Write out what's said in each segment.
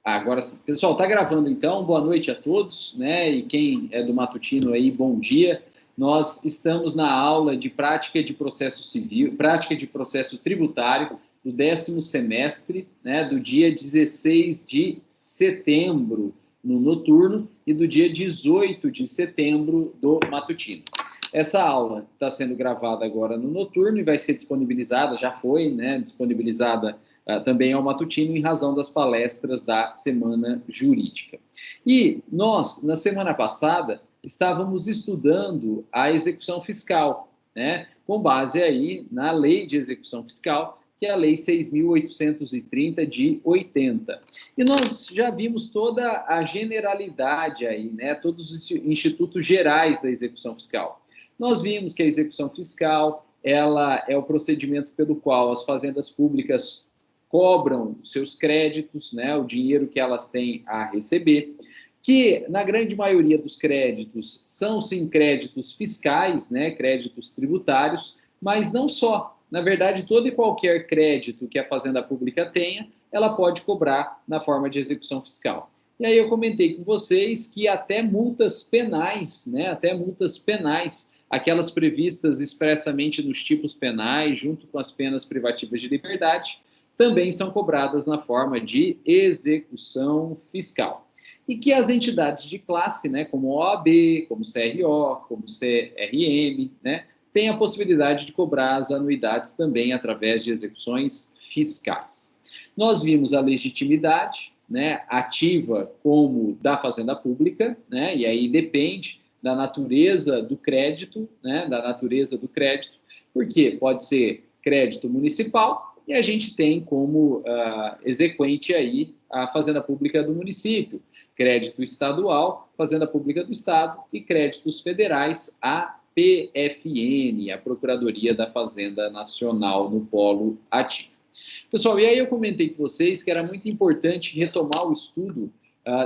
Agora sim. Pessoal, está gravando então, boa noite a todos, né? E quem é do matutino aí, bom dia. Nós estamos na aula de prática de processo civil, prática de processo tributário do 10º semestre, né? Do dia 16 de setembro no noturno e do dia 18 de setembro do matutino. Essa aula está sendo gravada agora no noturno e vai ser disponibilizada, já foi, né? Disponibilizada também ao matutino, em razão das palestras da Semana Jurídica. E nós, na semana passada, estávamos estudando a execução fiscal, né, com base aí na Lei de Execução Fiscal, que é a Lei 6.830 de 80. E nós já vimos toda a generalidade aí, né, todos os institutos gerais da execução fiscal. Nós vimos que a execução fiscal, ela é o procedimento pelo qual as fazendas públicas cobram seus créditos, né, o dinheiro que elas têm a receber, que na grande maioria dos créditos são sim créditos fiscais, né, créditos tributários, mas não só. Na verdade, todo e qualquer crédito que a fazenda pública tenha, ela pode cobrar na forma de execução fiscal. E aí eu comentei com vocês que até multas penais, né, até multas penais, aquelas previstas expressamente nos tipos penais, junto com as penas privativas de liberdade, também são cobradas na forma de execução fiscal. E que as entidades de classe, né, como OAB, como CRO, como CRM, né, têm a possibilidade de cobrar as anuidades também através de execuções fiscais. Nós vimos a legitimidade, né, ativa como da fazenda pública, né, e aí depende da natureza do crédito, né, da natureza do crédito, porque pode ser crédito municipal, e a gente tem como exequente aí a Fazenda Pública do município, crédito estadual, Fazenda Pública do Estado e créditos federais, a PFN, a Procuradoria da Fazenda Nacional no Polo Ativo. Pessoal, e aí eu comentei com vocês que era muito importante retomar o estudo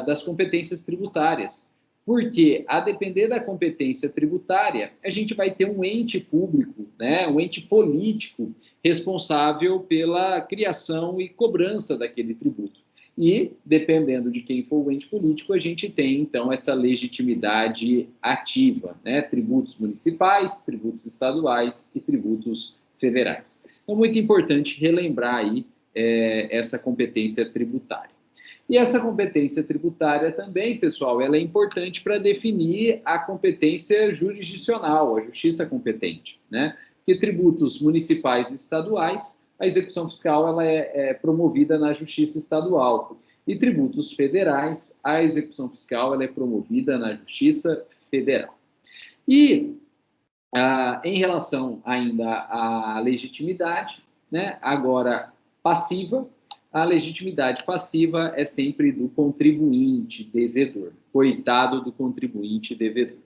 das competências tributárias, porque, a depender da competência tributária, a gente vai ter um ente público, né, um ente político responsável pela criação e cobrança daquele tributo. E, dependendo de quem for o ente político, a gente tem, então, essa legitimidade ativa, né, tributos municipais, tributos estaduais e tributos federais. Então, muito importante relembrar aí essa competência tributária. E essa competência tributária também, pessoal, ela é importante para definir a competência jurisdicional, a justiça competente, né? Porque tributos municipais e estaduais, a execução fiscal ela é promovida na justiça estadual. E tributos federais, a execução fiscal ela é promovida na justiça federal. E em relação ainda à legitimidade, né? Agora passiva, a legitimidade passiva é sempre do contribuinte devedor. Coitado do contribuinte devedor.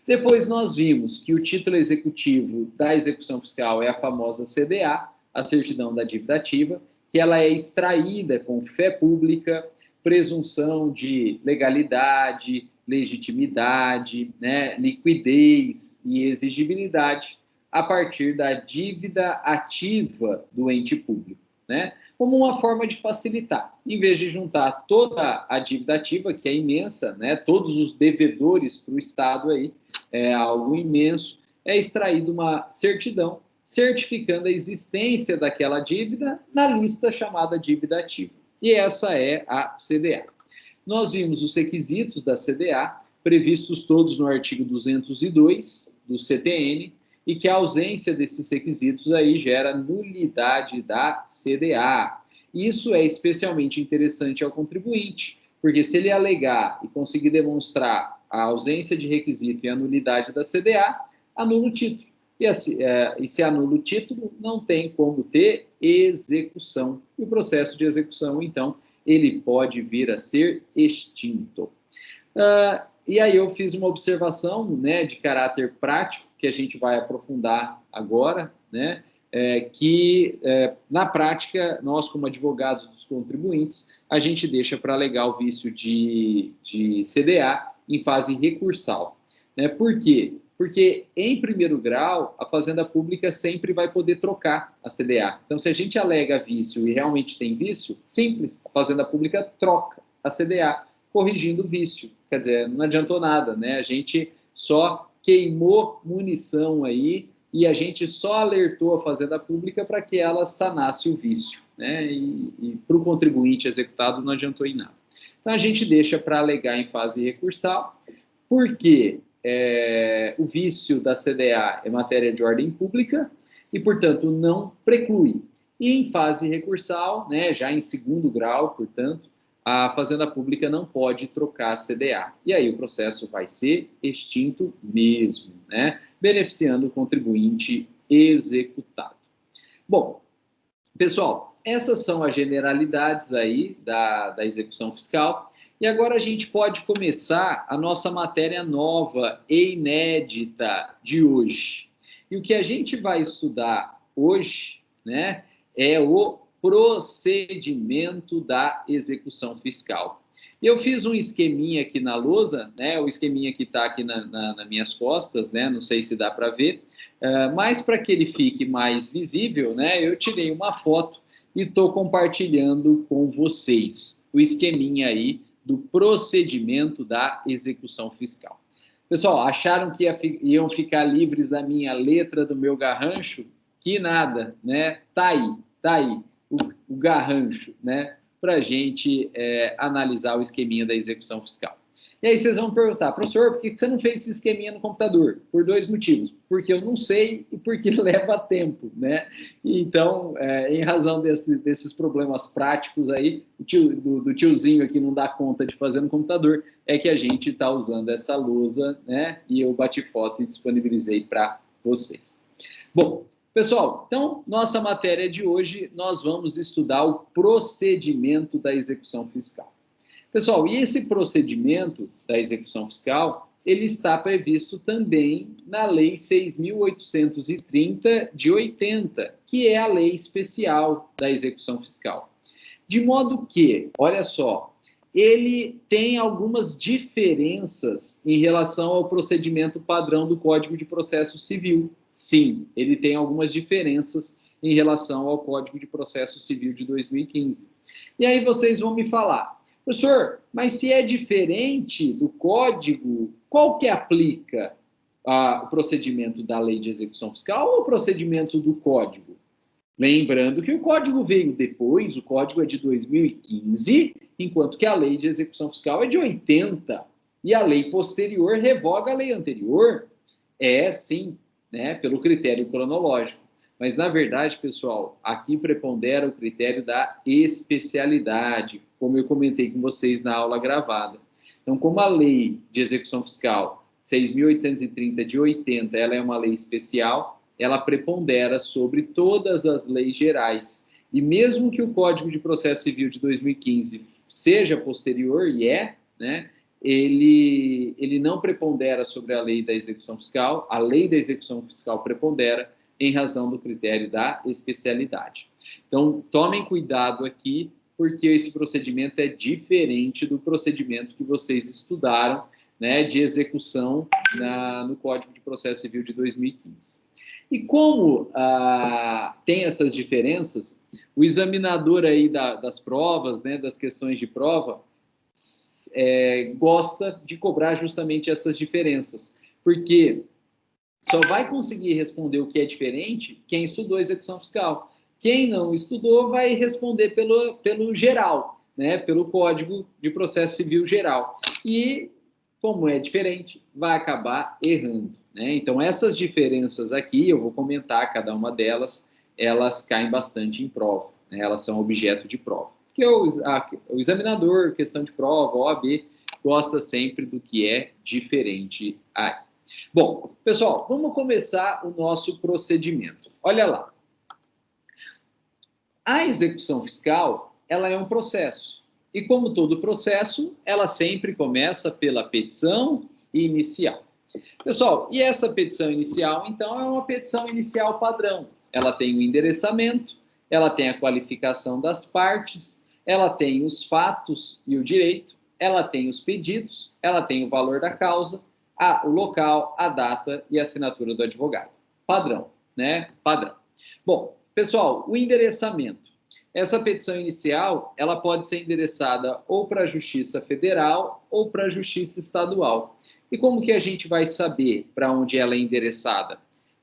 Depois nós vimos que o título executivo da execução fiscal é a famosa CDA, a certidão da dívida ativa, que ela é extraída com fé pública, presunção de legalidade, legitimidade, né, liquidez e exigibilidade a partir da dívida ativa do ente público, né? Como uma forma de facilitar. Em vez de juntar toda a dívida ativa, que é imensa, né, todos os devedores para o Estado aí, é algo imenso, é extraído uma certidão certificando a existência daquela dívida na lista chamada dívida ativa. E essa é a CDA. Nós vimos os requisitos da CDA, previstos todos no artigo 202 do CTN, e que a ausência desses requisitos aí gera nulidade da CDA. Isso é especialmente interessante ao contribuinte, porque se ele alegar e conseguir demonstrar a ausência de requisito e a nulidade da CDA, anula o título. E se anula o título, não tem como ter execução. E o processo de execução, então, ele pode vir a ser extinto. E aí eu fiz uma observação, né, de caráter prático, que a gente vai aprofundar agora, né, na prática, nós como advogados dos contribuintes, a gente deixa para alegar o vício de CDA em fase recursal. Né? Por quê? Porque, em primeiro grau, a Fazenda Pública sempre vai poder trocar a CDA. Então, se a gente alega vício e realmente tem vício, simples, a Fazenda Pública troca a CDA, corrigindo o vício. Quer dizer, não adiantou nada, né? A gente só queimou munição aí e a gente só alertou a Fazenda Pública para que ela sanasse o vício, né? E para o contribuinte executado não adiantou em nada. Então, a gente deixa para alegar em fase recursal, porque o vício da CDA é matéria de ordem pública e, portanto, não preclui. E em fase recursal, né, já em segundo grau, portanto, a Fazenda Pública não pode trocar a CDA. E aí o processo vai ser extinto mesmo, né, beneficiando o contribuinte executado. Bom, pessoal, essas são as generalidades aí da execução fiscal. E agora a gente pode começar a nossa matéria nova e inédita de hoje. E o que a gente vai estudar hoje, né, é o procedimento da execução fiscal. Eu fiz um esqueminha aqui na lousa, né, o esqueminha que está aqui nas minhas costas, né, não sei se dá para ver, mas para que ele fique mais visível, né, eu tirei uma foto e estou compartilhando com vocês o esqueminha aí do procedimento da execução fiscal. Pessoal, acharam que iam ficar livres da minha letra, do meu garrancho? Que nada, né? Tá aí o garrancho, né? Para a gente analisar o esqueminha da execução fiscal. E aí vocês vão perguntar, professor, por que você não fez esse esqueminha no computador? Por dois motivos. Porque eu não sei e porque leva tempo, né? Então, em razão desses problemas práticos aí, do tiozinho aqui não dá conta de fazer no computador, é que a gente está usando essa lousa, né? E eu bati foto e disponibilizei para vocês. Bom, pessoal, então, nossa matéria de hoje, nós vamos estudar o procedimento da execução fiscal. Pessoal, e esse procedimento da execução fiscal, ele está previsto também na Lei 6.830 de 80, que é a lei especial da execução fiscal. De modo que, olha só, ele tem algumas diferenças em relação ao procedimento padrão do Código de Processo Civil. Sim, ele tem algumas diferenças em relação ao Código de Processo Civil de 2015. E aí vocês vão me falar, professor, mas se é diferente do código, qual que aplica o procedimento da lei de execução fiscal ou o procedimento do código? Lembrando que o código veio depois, o código é de 2015, enquanto que a lei de execução fiscal é de 80. E a lei posterior revoga a lei anterior. Sim, né, pelo critério cronológico. Mas, na verdade, pessoal, aqui prepondera o critério da especialidade, como eu comentei com vocês na aula gravada. Então, como a lei de execução fiscal 6.830 de 80, ela é uma lei especial, ela prepondera sobre todas as leis gerais. E mesmo que o Código de Processo Civil de 2015 seja posterior, e né, ele não prepondera sobre a lei da execução fiscal, a lei da execução fiscal prepondera em razão do critério da especialidade. Então, tomem cuidado aqui, porque esse procedimento é diferente do procedimento que vocês estudaram, né, de execução no Código de Processo Civil de 2015. E como tem essas diferenças, o examinador aí das provas, né, das questões de prova, gosta de cobrar justamente essas diferenças, porque só vai conseguir responder o que é diferente quem estudou execução fiscal. Quem não estudou vai responder pelo geral, né, pelo Código de Processo Civil geral. E, como é diferente, vai acabar errando, né? Então, essas diferenças aqui, eu vou comentar cada uma delas, elas caem bastante em prova, né? Elas são objeto de prova. Porque o examinador, questão de prova, OAB, gosta sempre do que é diferente aí. Bom, pessoal, vamos começar o nosso procedimento. Olha lá. A execução fiscal, ela é um processo. E como todo processo, ela sempre começa pela petição inicial. Pessoal, e essa petição inicial, então, é uma petição inicial padrão. Ela tem o endereçamento, ela tem a qualificação das partes, ela tem os fatos e o direito, ela tem os pedidos, ela tem o valor da causa, o local, a data e a assinatura do advogado. Padrão, né? Padrão. Bom, pessoal, o endereçamento. Essa petição inicial, ela pode ser endereçada ou para a Justiça Federal ou para a Justiça Estadual. E como que a gente vai saber para onde ela é endereçada?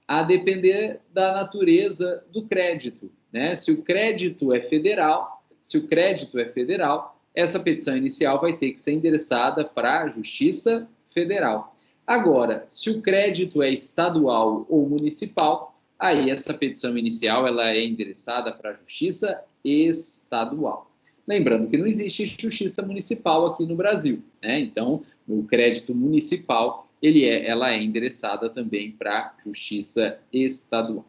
A depender da natureza do crédito, né? Se o crédito é federal, essa petição inicial vai ter que ser endereçada para a Justiça Federal. Agora, se o crédito é estadual ou municipal, aí essa petição inicial ela é endereçada para a Justiça Estadual. Lembrando que não existe justiça municipal aqui no Brasil, né? Então, o crédito municipal ela é endereçada também para a Justiça Estadual.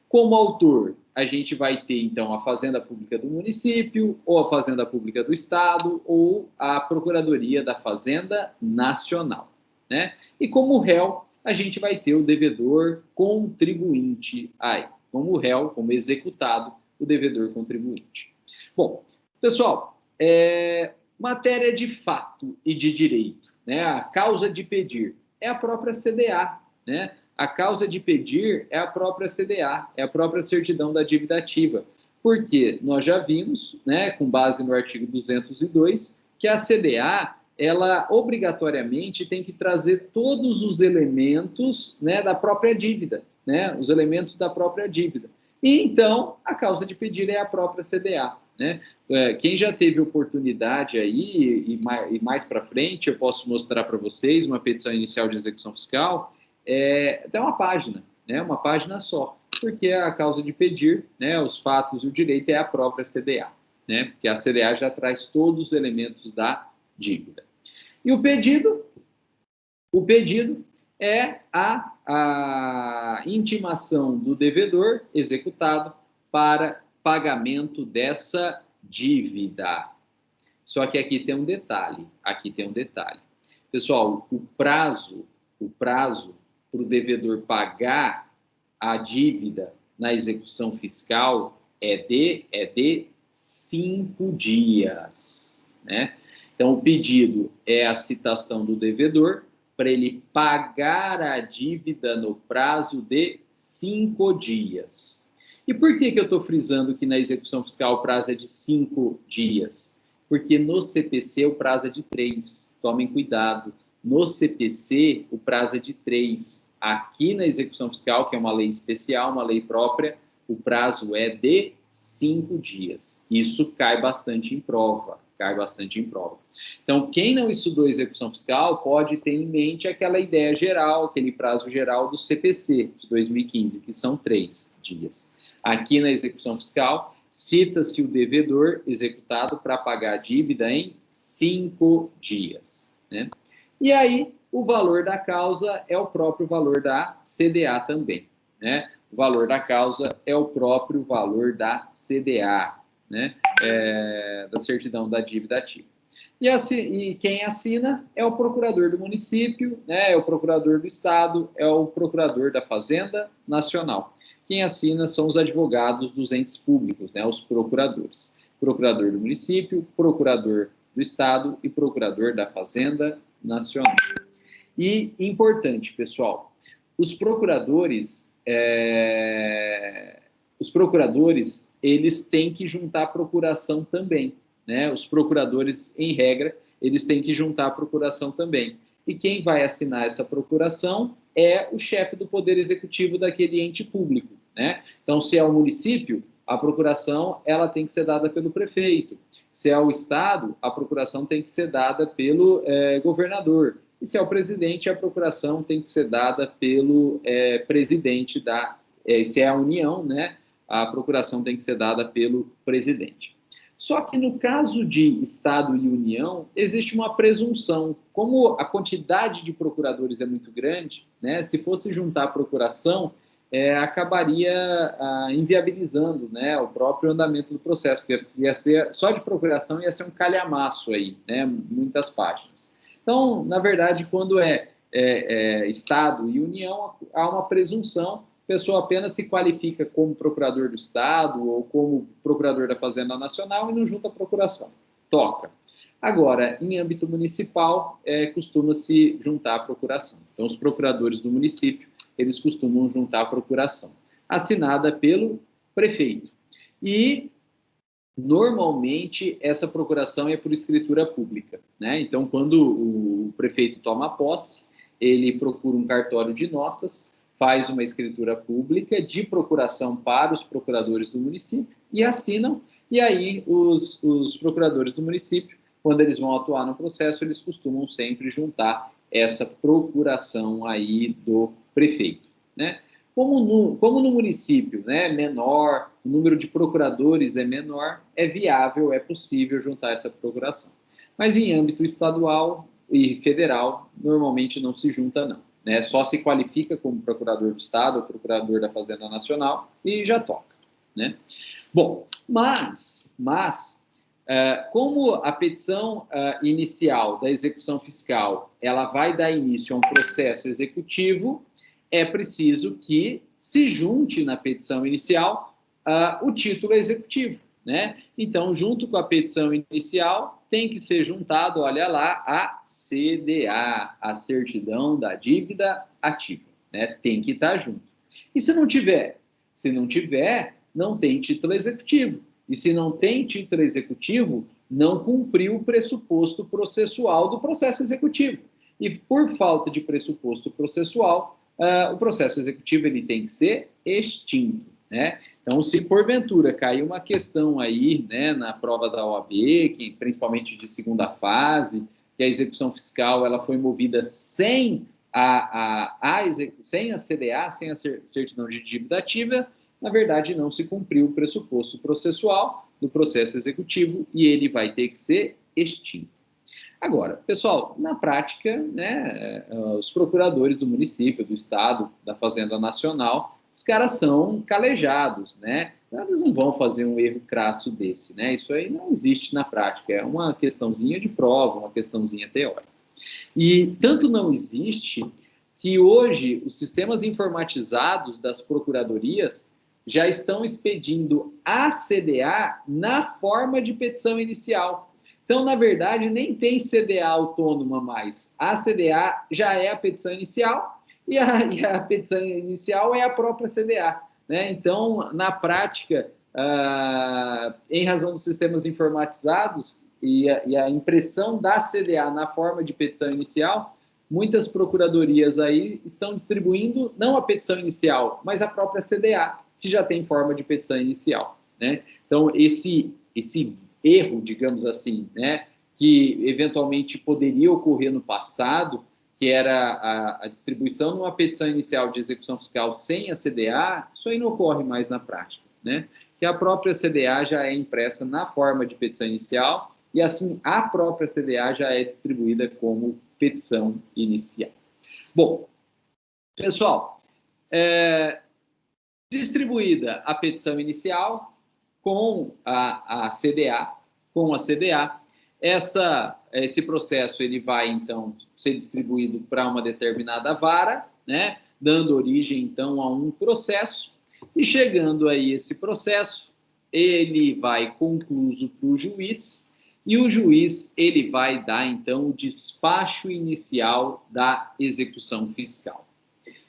Como autor, a gente vai ter, então, a Fazenda Pública do município, ou a Fazenda Pública do Estado, ou a Procuradoria da Fazenda Nacional, né? E como réu, a gente vai ter o devedor contribuinte aí. Como réu, como executado, o devedor contribuinte. Bom, pessoal, matéria de fato e de direito, né? A causa de pedir é a própria CDA, né? A causa de pedir é a própria CDA, é a própria certidão da dívida ativa. Porque nós já vimos, né, com base no artigo 202, que a CDA, ela obrigatoriamente tem que trazer todos os elementos, né, da própria dívida, né? Os elementos da própria dívida. E então, a causa de pedir é a própria CDA, né? Quem já teve oportunidade aí, e mais para frente, eu posso mostrar para vocês uma petição inicial de execução fiscal, até uma página, né? Uma página só, porque a causa de pedir, né, os fatos e o direito é a própria CDA, né? Porque a CDA já traz todos os elementos da dívida. E o pedido? O pedido é a intimação do devedor executado para pagamento dessa dívida. Só que aqui tem um detalhe, Pessoal, o prazo para o devedor pagar a dívida na execução fiscal é de 5 dias, né? Então, o pedido é a citação do devedor para ele pagar a dívida no prazo de 5 dias. E por que eu estou frisando que na execução fiscal o prazo é de 5 dias? Porque no CPC o prazo é de 3. Tomem cuidado. No CPC o prazo é de 3. Aqui na execução fiscal, que é uma lei especial, uma lei própria, o prazo é de 5 dias. Isso cai bastante em prova. Então, quem não estudou execução fiscal pode ter em mente aquela ideia geral, aquele prazo geral do CPC de 2015, que são 3 dias. Aqui na execução fiscal, cita-se o devedor executado para pagar a dívida em 5 dias, né? E aí, o valor da causa é o próprio valor da CDA também, né? O valor da causa é o próprio valor da CDA, né? Da certidão da dívida ativa. E quem assina é o procurador do município, né? É o procurador do estado, é o procurador da Fazenda Nacional. Quem assina são os advogados dos entes públicos, né? Os procuradores. Procurador do município, procurador do estado e procurador da Fazenda Nacional. E importante, pessoal, os procuradores, eles têm que juntar a procuração também, né? Os procuradores, em regra, eles têm que juntar a procuração também. E quem vai assinar essa procuração é o chefe do Poder Executivo daquele ente público, né? Então, se é o município, a procuração ela tem que ser dada pelo prefeito. Se é o estado, a procuração tem que ser dada pelo governador. E se é o presidente, a procuração tem que ser dada pelo presidente se é a União, né? A procuração tem que ser dada pelo presidente. Só que no caso de Estado e União, existe uma presunção. Como a quantidade de procuradores é muito grande, né? Se fosse juntar a procuração, acabaria inviabilizando, né, o próprio andamento do processo, porque ia ser, só de procuração ia ser um calhamaço aí, né? Muitas páginas. Então, na verdade, quando Estado e União, há uma presunção, a pessoa apenas se qualifica como procurador do Estado ou como procurador da Fazenda Nacional e não junta a procuração. Toca. Agora, em âmbito municipal, costuma-se juntar a procuração. Então, os procuradores do município, eles costumam juntar a procuração, assinada pelo prefeito. E, normalmente, essa procuração é por escritura pública, né? Então, quando o prefeito toma posse, ele procura um cartório de notas, faz uma escritura pública de procuração para os procuradores do município e assinam, e aí os procuradores do município, quando eles vão atuar no processo, eles costumam sempre juntar essa procuração aí do prefeito, né? Como no município, né, menor, o número de procuradores é menor, é viável, é possível juntar essa procuração. Mas em âmbito estadual e federal, normalmente não se junta, não, né? Só se qualifica como procurador do Estado ou procurador da Fazenda Nacional e já toca, né? Bom, como a petição inicial da execução fiscal, ela vai dar início a um processo executivo, é preciso que se junte na petição inicial o título executivo, né? Então, junto com a petição inicial, tem que ser juntado, olha lá, a CDA, a certidão da dívida ativa, né? Tem que estar junto. E se não tiver? Se não tiver, não tem título executivo. E se não tem título executivo, não cumpriu o pressuposto processual do processo executivo. E por falta de pressuposto processual, o processo executivo ele tem que ser extinto, né? Então, se porventura cair uma questão aí, né, na prova da OAB, que, principalmente de segunda fase, que a execução fiscal ela foi movida sem sem a CDA, sem a certidão de dívida ativa, na verdade, não se cumpriu o pressuposto processual do processo executivo e ele vai ter que ser extinto. Agora, pessoal, na prática, né, os procuradores do município, do Estado, da Fazenda Nacional, os caras são calejados, né? Eles não vão fazer um erro crasso desse, né? Isso aí não existe na prática, é uma questãozinha de prova, uma questãozinha teórica. E tanto não existe que hoje os sistemas informatizados das procuradorias já estão expedindo a CDA na forma de petição inicial. Então, na verdade, nem tem CDA autônoma mais. A CDA já é a petição inicial e a petição inicial é a própria CDA, né? Então, na prática, em razão dos sistemas informatizados e a impressão da CDA na forma de petição inicial, muitas procuradorias aí estão distribuindo não a petição inicial, mas a própria CDA, que já tem forma de petição inicial, né? Então, esse erro, digamos assim, né, que eventualmente poderia ocorrer no passado, que era a distribuição de uma petição inicial de execução fiscal sem a CDA, isso aí não ocorre mais na prática, né? Que a própria CDA já é impressa na forma de petição inicial e, assim, a própria CDA já é distribuída como petição inicial. Bom, pessoal, distribuída a petição inicial com a CDA, esse processo ele vai, então, ser distribuído para uma determinada vara, né, dando origem, então, a um processo, e chegando aí esse processo, ele vai concluso para o juiz, e o juiz ele vai dar, então, o despacho inicial da execução fiscal.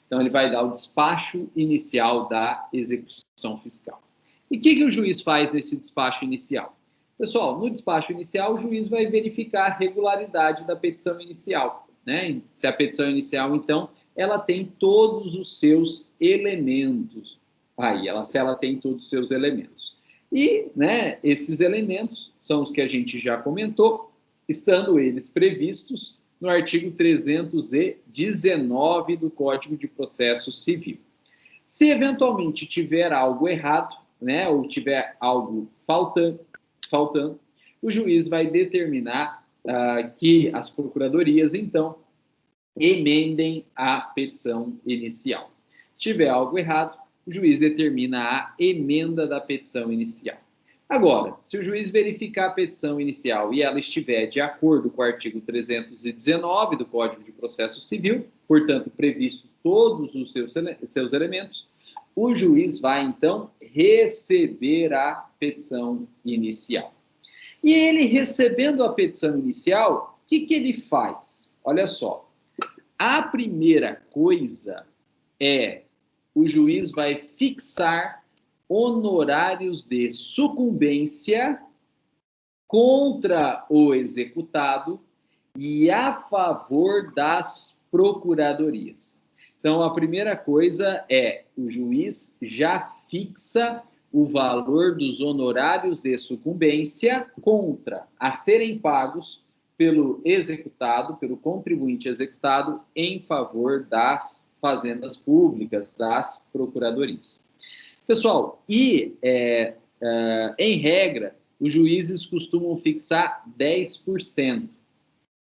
Então, ele vai dar o despacho inicial da execução fiscal. E o que o juiz faz nesse despacho inicial? Pessoal, no despacho inicial, o juiz vai verificar a regularidade da petição inicial, né? Se a petição inicial, então, ela tem todos os seus elementos. Se ela tem todos os seus elementos. E, né, esses elementos são os que a gente já comentou, estando eles previstos no artigo 319 do Código de Processo Civil. Se eventualmente tiver algo errado, né, ou tiver algo faltando, o juiz vai determinar que as procuradorias, então, emendem a petição inicial. Se tiver algo errado, o juiz determina a emenda da petição inicial. Agora, se o juiz verificar a petição inicial e ela estiver de acordo com o artigo 319 do Código de Processo Civil, portanto, previsto todos os seus elementos, o juiz vai, então, receber a petição inicial. E ele, recebendo a petição inicial, o que ele faz? Olha só, a primeira coisa é o juiz vai fixar honorários de sucumbência contra o executado e a favor das procuradorias. Então, a primeira coisa é o juiz já fixa o valor dos honorários de sucumbência contra a serem pagos pelo executado, pelo contribuinte executado, em favor das fazendas públicas, das procuradorias. Pessoal, em regra, os juízes costumam fixar 10%.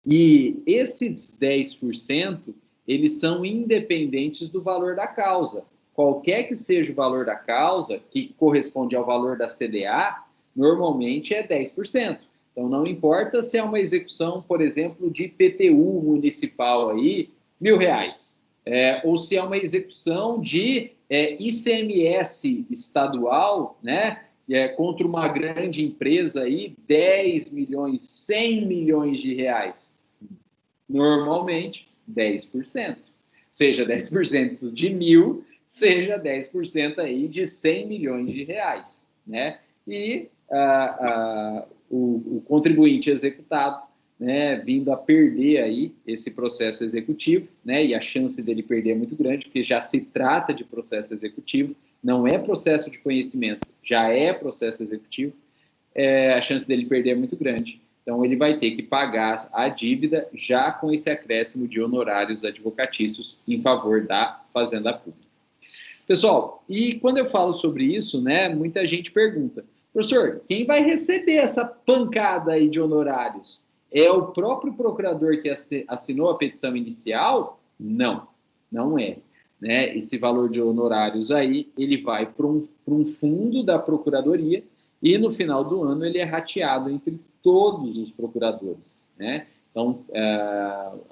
E esses 10%, eles são independentes do valor da causa. Qualquer que seja o valor da causa, que corresponde ao valor da CDA, normalmente é 10%. Então, não importa se é uma execução, por exemplo, de IPTU municipal aí, R$1.000, ou se é uma execução de ICMS estadual, né, contra uma grande empresa aí, 10 milhões, 100 milhões de reais. Normalmente, 10%. Seja 10% de 1.000, seja 10% aí de 100 milhões de reais, né? E o contribuinte executado, né, vindo a perder aí esse processo executivo, né, e a chance dele perder é muito grande, porque já se trata de processo executivo, não é processo de conhecimento, já é processo executivo, a chance dele perder é muito grande. Então, ele vai ter que pagar a dívida já com esse acréscimo de honorários advocatícios em favor da Fazenda Pública. Pessoal, e quando eu falo sobre isso, né, muita gente pergunta, professor, quem vai receber essa pancada aí de honorários? É o próprio procurador que assinou a petição inicial? Não, não é. Né? Esse valor de honorários aí, ele vai para um fundo da procuradoria e no final do ano ele é rateado entre todos os procuradores. Né? Então,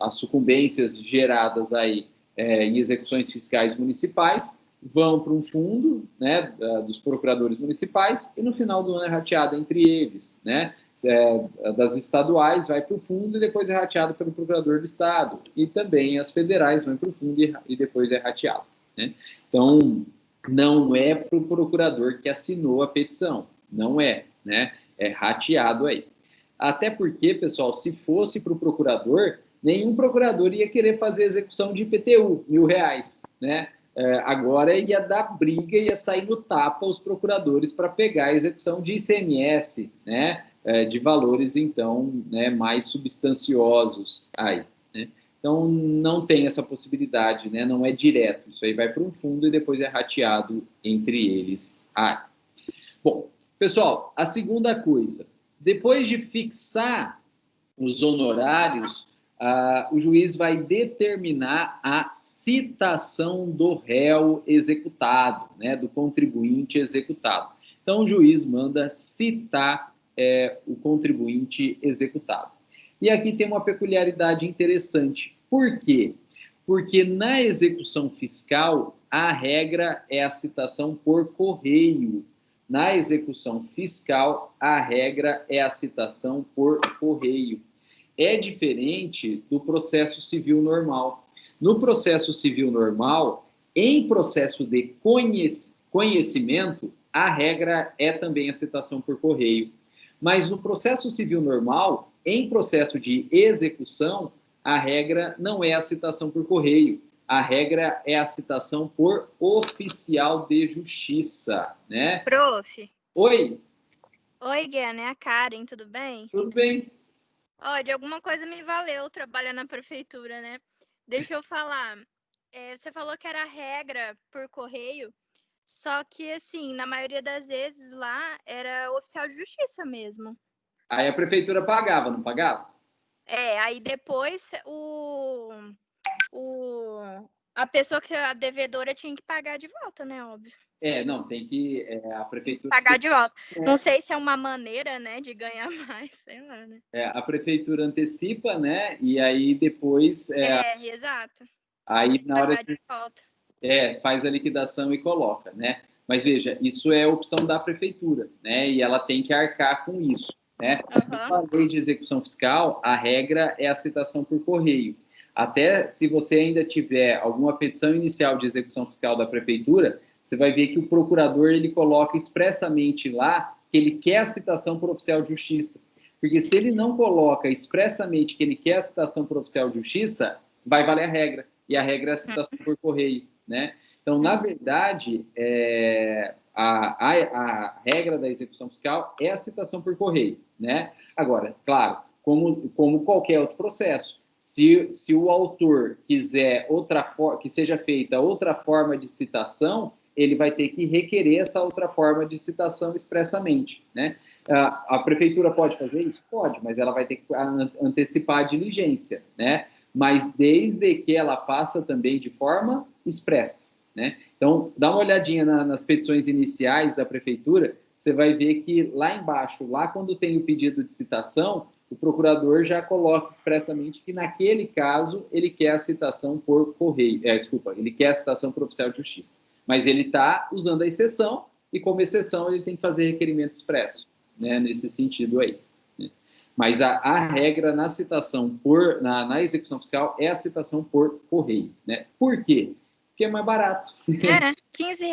as sucumbências geradas aí em execuções fiscais municipais vão para um fundo, né, dos procuradores municipais e no final do ano é rateado entre eles, né? Das estaduais vai para o fundo e depois é rateado pelo procurador do estado e também as federais vão para o fundo e depois é rateado, né? Então, não é para o procurador que assinou a petição, não é, né? É rateado aí. Até porque, pessoal, se fosse para o procurador, nenhum procurador ia querer fazer execução de IPTU, R$1.000, né? Agora ia dar briga, ia sair no tapa os procuradores para pegar a execução de ICMS, né? De valores, então, né, mais substanciosos aí. Né? Então, não tem essa possibilidade, né? Não é direto. Isso aí vai para um fundo e depois é rateado entre eles. Bom, pessoal, a segunda coisa, depois de fixar os honorários, o juiz vai determinar a citação do réu executado, né, do contribuinte executado. Então, o juiz manda citar o contribuinte executado. E aqui tem uma peculiaridade interessante. Por quê? Porque na execução fiscal, a regra é a citação por correio. Na execução fiscal, a regra é a citação por correio. É diferente do processo civil normal. No processo civil normal, em processo de conhecimento, a regra é também a citação por correio. Mas no processo civil normal, em processo de execução, a regra não é a citação por correio. A regra é a citação por oficial de justiça, né? Prof. Oi. Oi, Guiana, é a Karen, tudo bem? Tudo bem. De alguma coisa me valeu trabalhar na prefeitura, né? Deixa eu falar. Você falou que era regra por correio, só que, assim, na maioria das vezes lá era oficial de justiça mesmo. Aí a prefeitura pagava, não pagava? Aí depois a pessoa que é a devedora tinha que pagar de volta, né? Óbvio. Não, tem que a prefeitura... Pagar de volta. Não sei se é uma maneira, né, de ganhar mais, sei lá, né? A prefeitura antecipa, né? E aí depois... Exato. Aí na hora de volta. faz a liquidação e coloca, né? Mas veja, isso é opção da prefeitura, né? E ela tem que arcar com isso. né? Na lei de execução fiscal, a regra é a citação por correio. Até se você ainda tiver alguma petição inicial de execução fiscal da prefeitura, você vai ver que o procurador ele coloca expressamente lá que ele quer a citação por oficial de justiça. Porque se ele não coloca expressamente que ele quer a citação por oficial de justiça, vai valer a regra. E a regra é a citação por correio, né? Então, na verdade, a regra da execução fiscal é a citação por correio, né? Agora, claro, como qualquer outro processo, se o autor quiser que seja feita outra forma de citação, ele vai ter que requerer essa outra forma de citação expressamente, né? A prefeitura pode fazer isso? Pode, mas ela vai ter que antecipar a diligência, né? Mas desde que ela faça também de forma expressa, né? Então, dá uma olhadinha nas petições iniciais da prefeitura, você vai ver que lá embaixo, lá quando tem o pedido de citação, o procurador já coloca expressamente que naquele caso ele quer a citação por correio, ele quer a citação por oficial de justiça. Mas ele está usando a exceção, e como exceção ele tem que fazer requerimento expresso, né, nesse sentido aí. Né? Mas a regra na citação na execução fiscal é a citação por correio, né? Por quê? Porque é mais barato. R$15.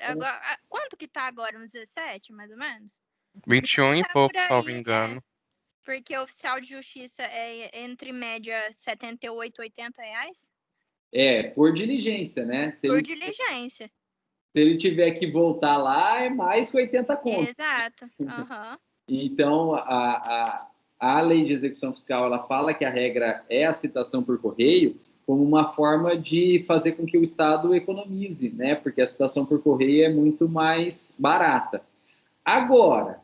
Agora, quanto que tá agora? Uns 17, mais ou menos? 21 e pouco, salvo engano. Porque o oficial de justiça é entre média R$78 e R$80? Por diligência, né? Por diligência. Se ele tiver que voltar lá, é mais que 80 contos. Exato. Então, a lei de execução fiscal, ela fala que a regra é a citação por correio como uma forma de fazer com que o Estado economize, né? Porque a citação por correio é muito mais barata. Agora,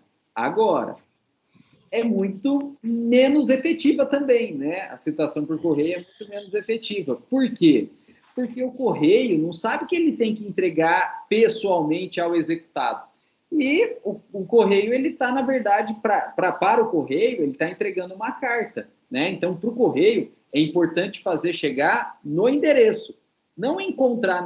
é muito menos efetiva também, né? A citação por correio é muito menos efetiva. Por quê? Porque o correio não sabe que ele tem que entregar pessoalmente ao executado. E o correio, ele está, na verdade, para o correio, ele está entregando uma carta, né? Então, para o correio, é importante fazer chegar no endereço, não encontrar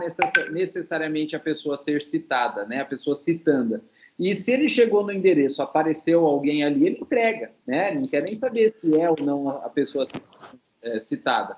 necessariamente a pessoa ser citada, né? A pessoa citanda. E se ele chegou no endereço, apareceu alguém ali, ele entrega, né? Não quer nem saber se é ou não a pessoa citada.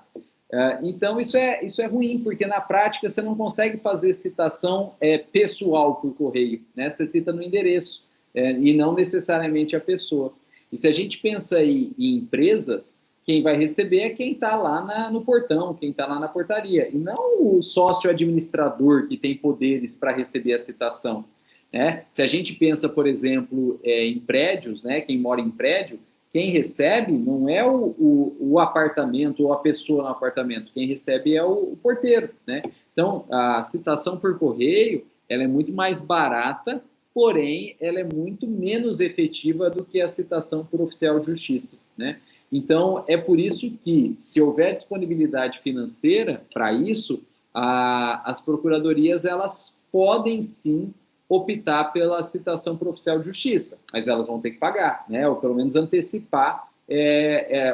Então, isso é ruim, porque na prática você não consegue fazer citação pessoal por correio, né? Você cita no endereço e não necessariamente a pessoa. E se a gente pensa aí em empresas, quem vai receber é quem está lá no portão, quem está lá na portaria, e não o sócio administrador que tem poderes para receber a citação. Né? Se a gente pensa, por exemplo, em prédios, né? Quem mora em prédio, quem recebe não é o apartamento ou a pessoa no apartamento, quem recebe é o porteiro, né? Então, a citação por correio, ela é muito mais barata, porém, ela é muito menos efetiva do que a citação por oficial de justiça, né? Então, é por isso que, se houver disponibilidade financeira para isso, as procuradorias, elas podem sim optar pela citação por oficial de justiça, mas elas vão ter que pagar, né? Ou pelo menos antecipar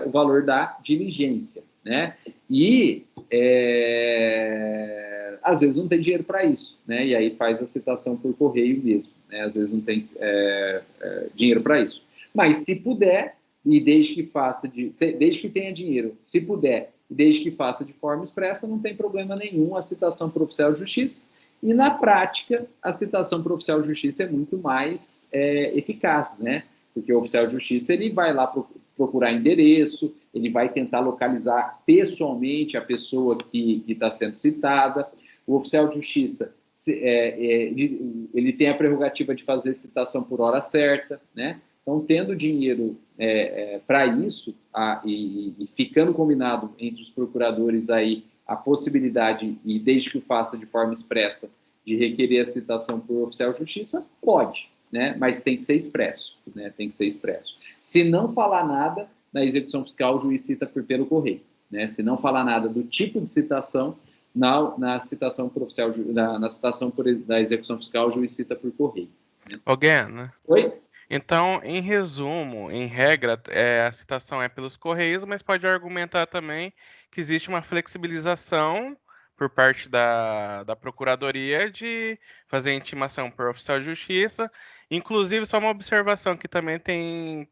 o valor da diligência, né? E às vezes não tem dinheiro para isso, né? E aí faz a citação por correio mesmo, né? Às vezes não tem dinheiro para isso. Mas se puder, e desde que tenha dinheiro, se puder, e desde que faça de forma expressa, não tem problema nenhum a citação por oficial de justiça. E, na prática, a citação por oficial de justiça é muito mais eficaz, né? Porque o oficial de justiça ele vai lá procurar endereço, ele vai tentar localizar pessoalmente a pessoa que está sendo citada. O oficial de justiça ele tem a prerrogativa de fazer citação por hora certa, né? Então, tendo dinheiro para isso e ficando combinado entre os procuradores aí a possibilidade, e desde que o faça de forma expressa, de requerer a citação por oficial de justiça, pode, né? Mas tem que ser expresso, né? Tem que ser expresso. Se não falar nada, na execução fiscal, o juiz cita pelo correio, né? Se não falar nada do tipo de citação, na citação por oficial, na citação da execução fiscal, o juiz cita por correio. Né? Guena. Oi? Então, em resumo, em regra, a citação é pelos correios, mas pode argumentar também que existe uma flexibilização por parte da Procuradoria de fazer intimação por oficial de justiça. Inclusive, só uma observação que também tem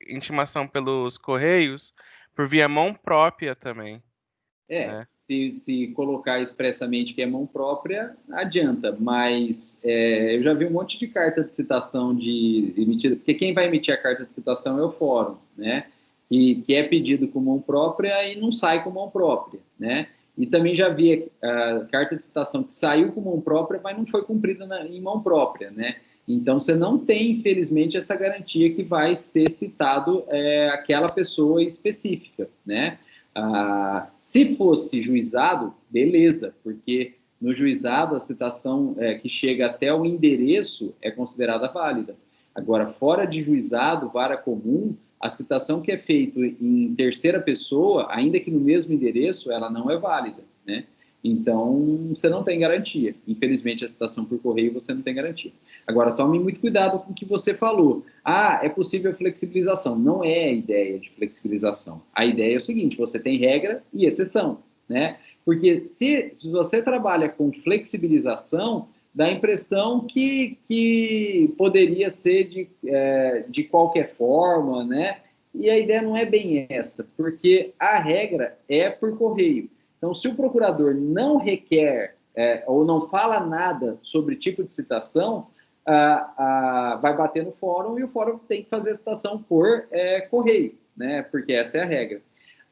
intimação pelos correios por via mão própria também, né? Se colocar expressamente que é mão própria, adianta, mas eu já vi um monte de carta de citação emitida, porque quem vai emitir a carta de citação é o fórum, né? Que é pedido com mão própria e não sai com mão própria, né? E também já vi a carta de citação que saiu com mão própria, mas não foi cumprida em mão própria, né? Então, você não tem, infelizmente, essa garantia que vai ser citado aquela pessoa específica, né? Se fosse juizado, beleza, porque no juizado a citação que chega até o endereço é considerada válida. Agora, fora de juizado, vara comum, a citação que é feita em terceira pessoa, ainda que no mesmo endereço, ela não é válida, né? Então, você não tem garantia. Infelizmente, a citação por correio, você não tem garantia. Agora, tome muito cuidado com o que você falou. É possível flexibilização. Não é a ideia de flexibilização. A ideia é o seguinte, você tem regra e exceção, né? Porque se você trabalha com flexibilização, dá a impressão que poderia ser de qualquer forma, né? E a ideia não é bem essa, porque a regra é por correio. Então, se o procurador não requer ou não fala nada sobre tipo de citação, vai bater no fórum e o fórum tem que fazer a citação por correio, né? Porque essa é a regra.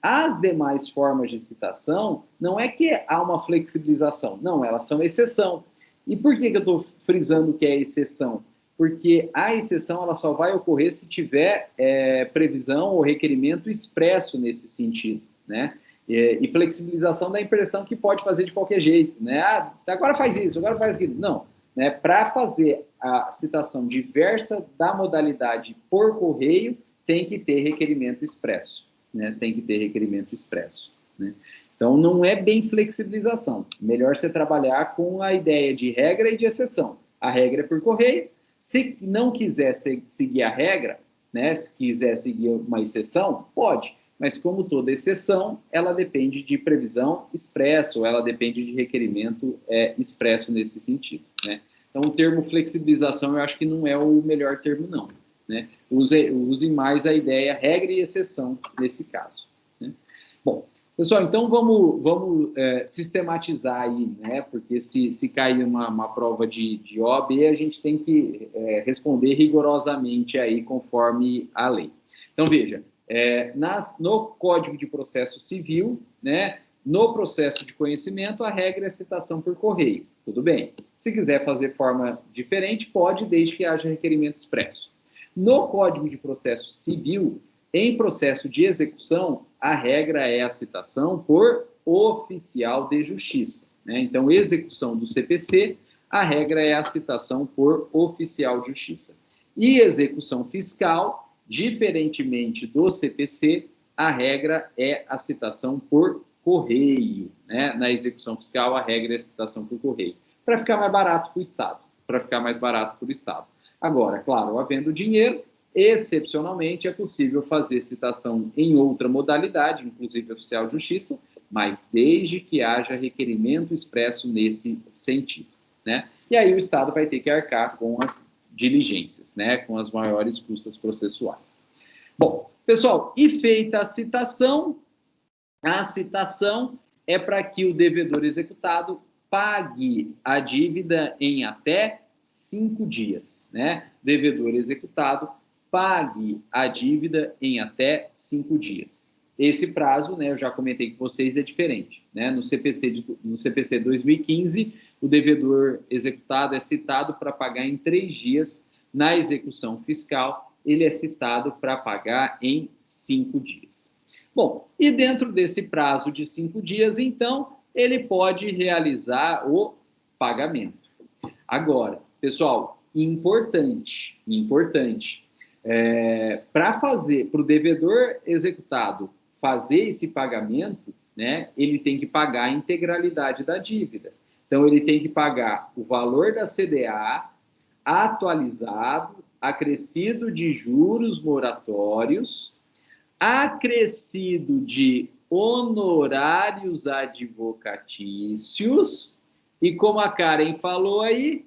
As demais formas de citação, não é que há uma flexibilização, não, elas são exceção. E por que eu estou frisando que é exceção? Porque a exceção ela só vai ocorrer se tiver previsão ou requerimento expresso nesse sentido, né? E flexibilização dá a impressão que pode fazer de qualquer jeito, né? Agora faz isso, agora faz aquilo. Não, né? Para fazer a citação diversa da modalidade por correio, tem que ter requerimento expresso, né? Tem que ter requerimento expresso, né? Então, não é bem flexibilização. Melhor você trabalhar com a ideia de regra e de exceção. A regra é por correio. Se não quiser seguir a regra, né, se quiser seguir uma exceção, pode. Mas, como toda exceção, ela depende de previsão expressa, ou ela depende de requerimento expresso nesse sentido, né? Então, o termo flexibilização, eu acho que não é o melhor termo, não, né? Use mais a ideia regra e exceção nesse caso, né? Bom, pessoal, então vamos sistematizar aí, né? Porque se cair uma prova de OAB, a gente tem que responder rigorosamente aí conforme a lei. Então, veja, no Código de Processo Civil, né? No processo de conhecimento, a regra é citação por correio. Tudo bem. Se quiser fazer forma diferente, pode, desde que haja requerimento expresso. No Código de Processo Civil, em processo de execução, a regra é a citação por oficial de justiça, né? Então, execução do CPC, a regra é a citação por oficial de justiça. E execução fiscal, diferentemente do CPC, a regra é a citação por correio, né? Na execução fiscal, a regra é a citação por correio, para ficar mais barato para o Estado, Agora, claro, havendo dinheiro, excepcionalmente, é possível fazer citação em outra modalidade, inclusive oficial de justiça, mas desde que haja requerimento expresso nesse sentido, né? E aí o Estado vai ter que arcar com as diligências, né? Com as maiores custas processuais. Bom, pessoal, e feita a citação é para que o devedor executado pague a dívida em até 5 dias, né? Devedor executado pague a dívida em até 5 dias. Esse prazo, né, eu já comentei com vocês, é diferente, né? No CPC 2015, o devedor executado é citado para pagar em 3 dias. Na execução fiscal, ele é citado para pagar em 5 dias. Bom, e dentro desse prazo de 5 dias, então, ele pode realizar o pagamento. Agora, pessoal, importante, para o devedor executado fazer esse pagamento, né, ele tem que pagar a integralidade da dívida. Então, ele tem que pagar o valor da CDA atualizado, acrescido de juros moratórios, acrescido de honorários advocatícios e, como a Karen falou aí,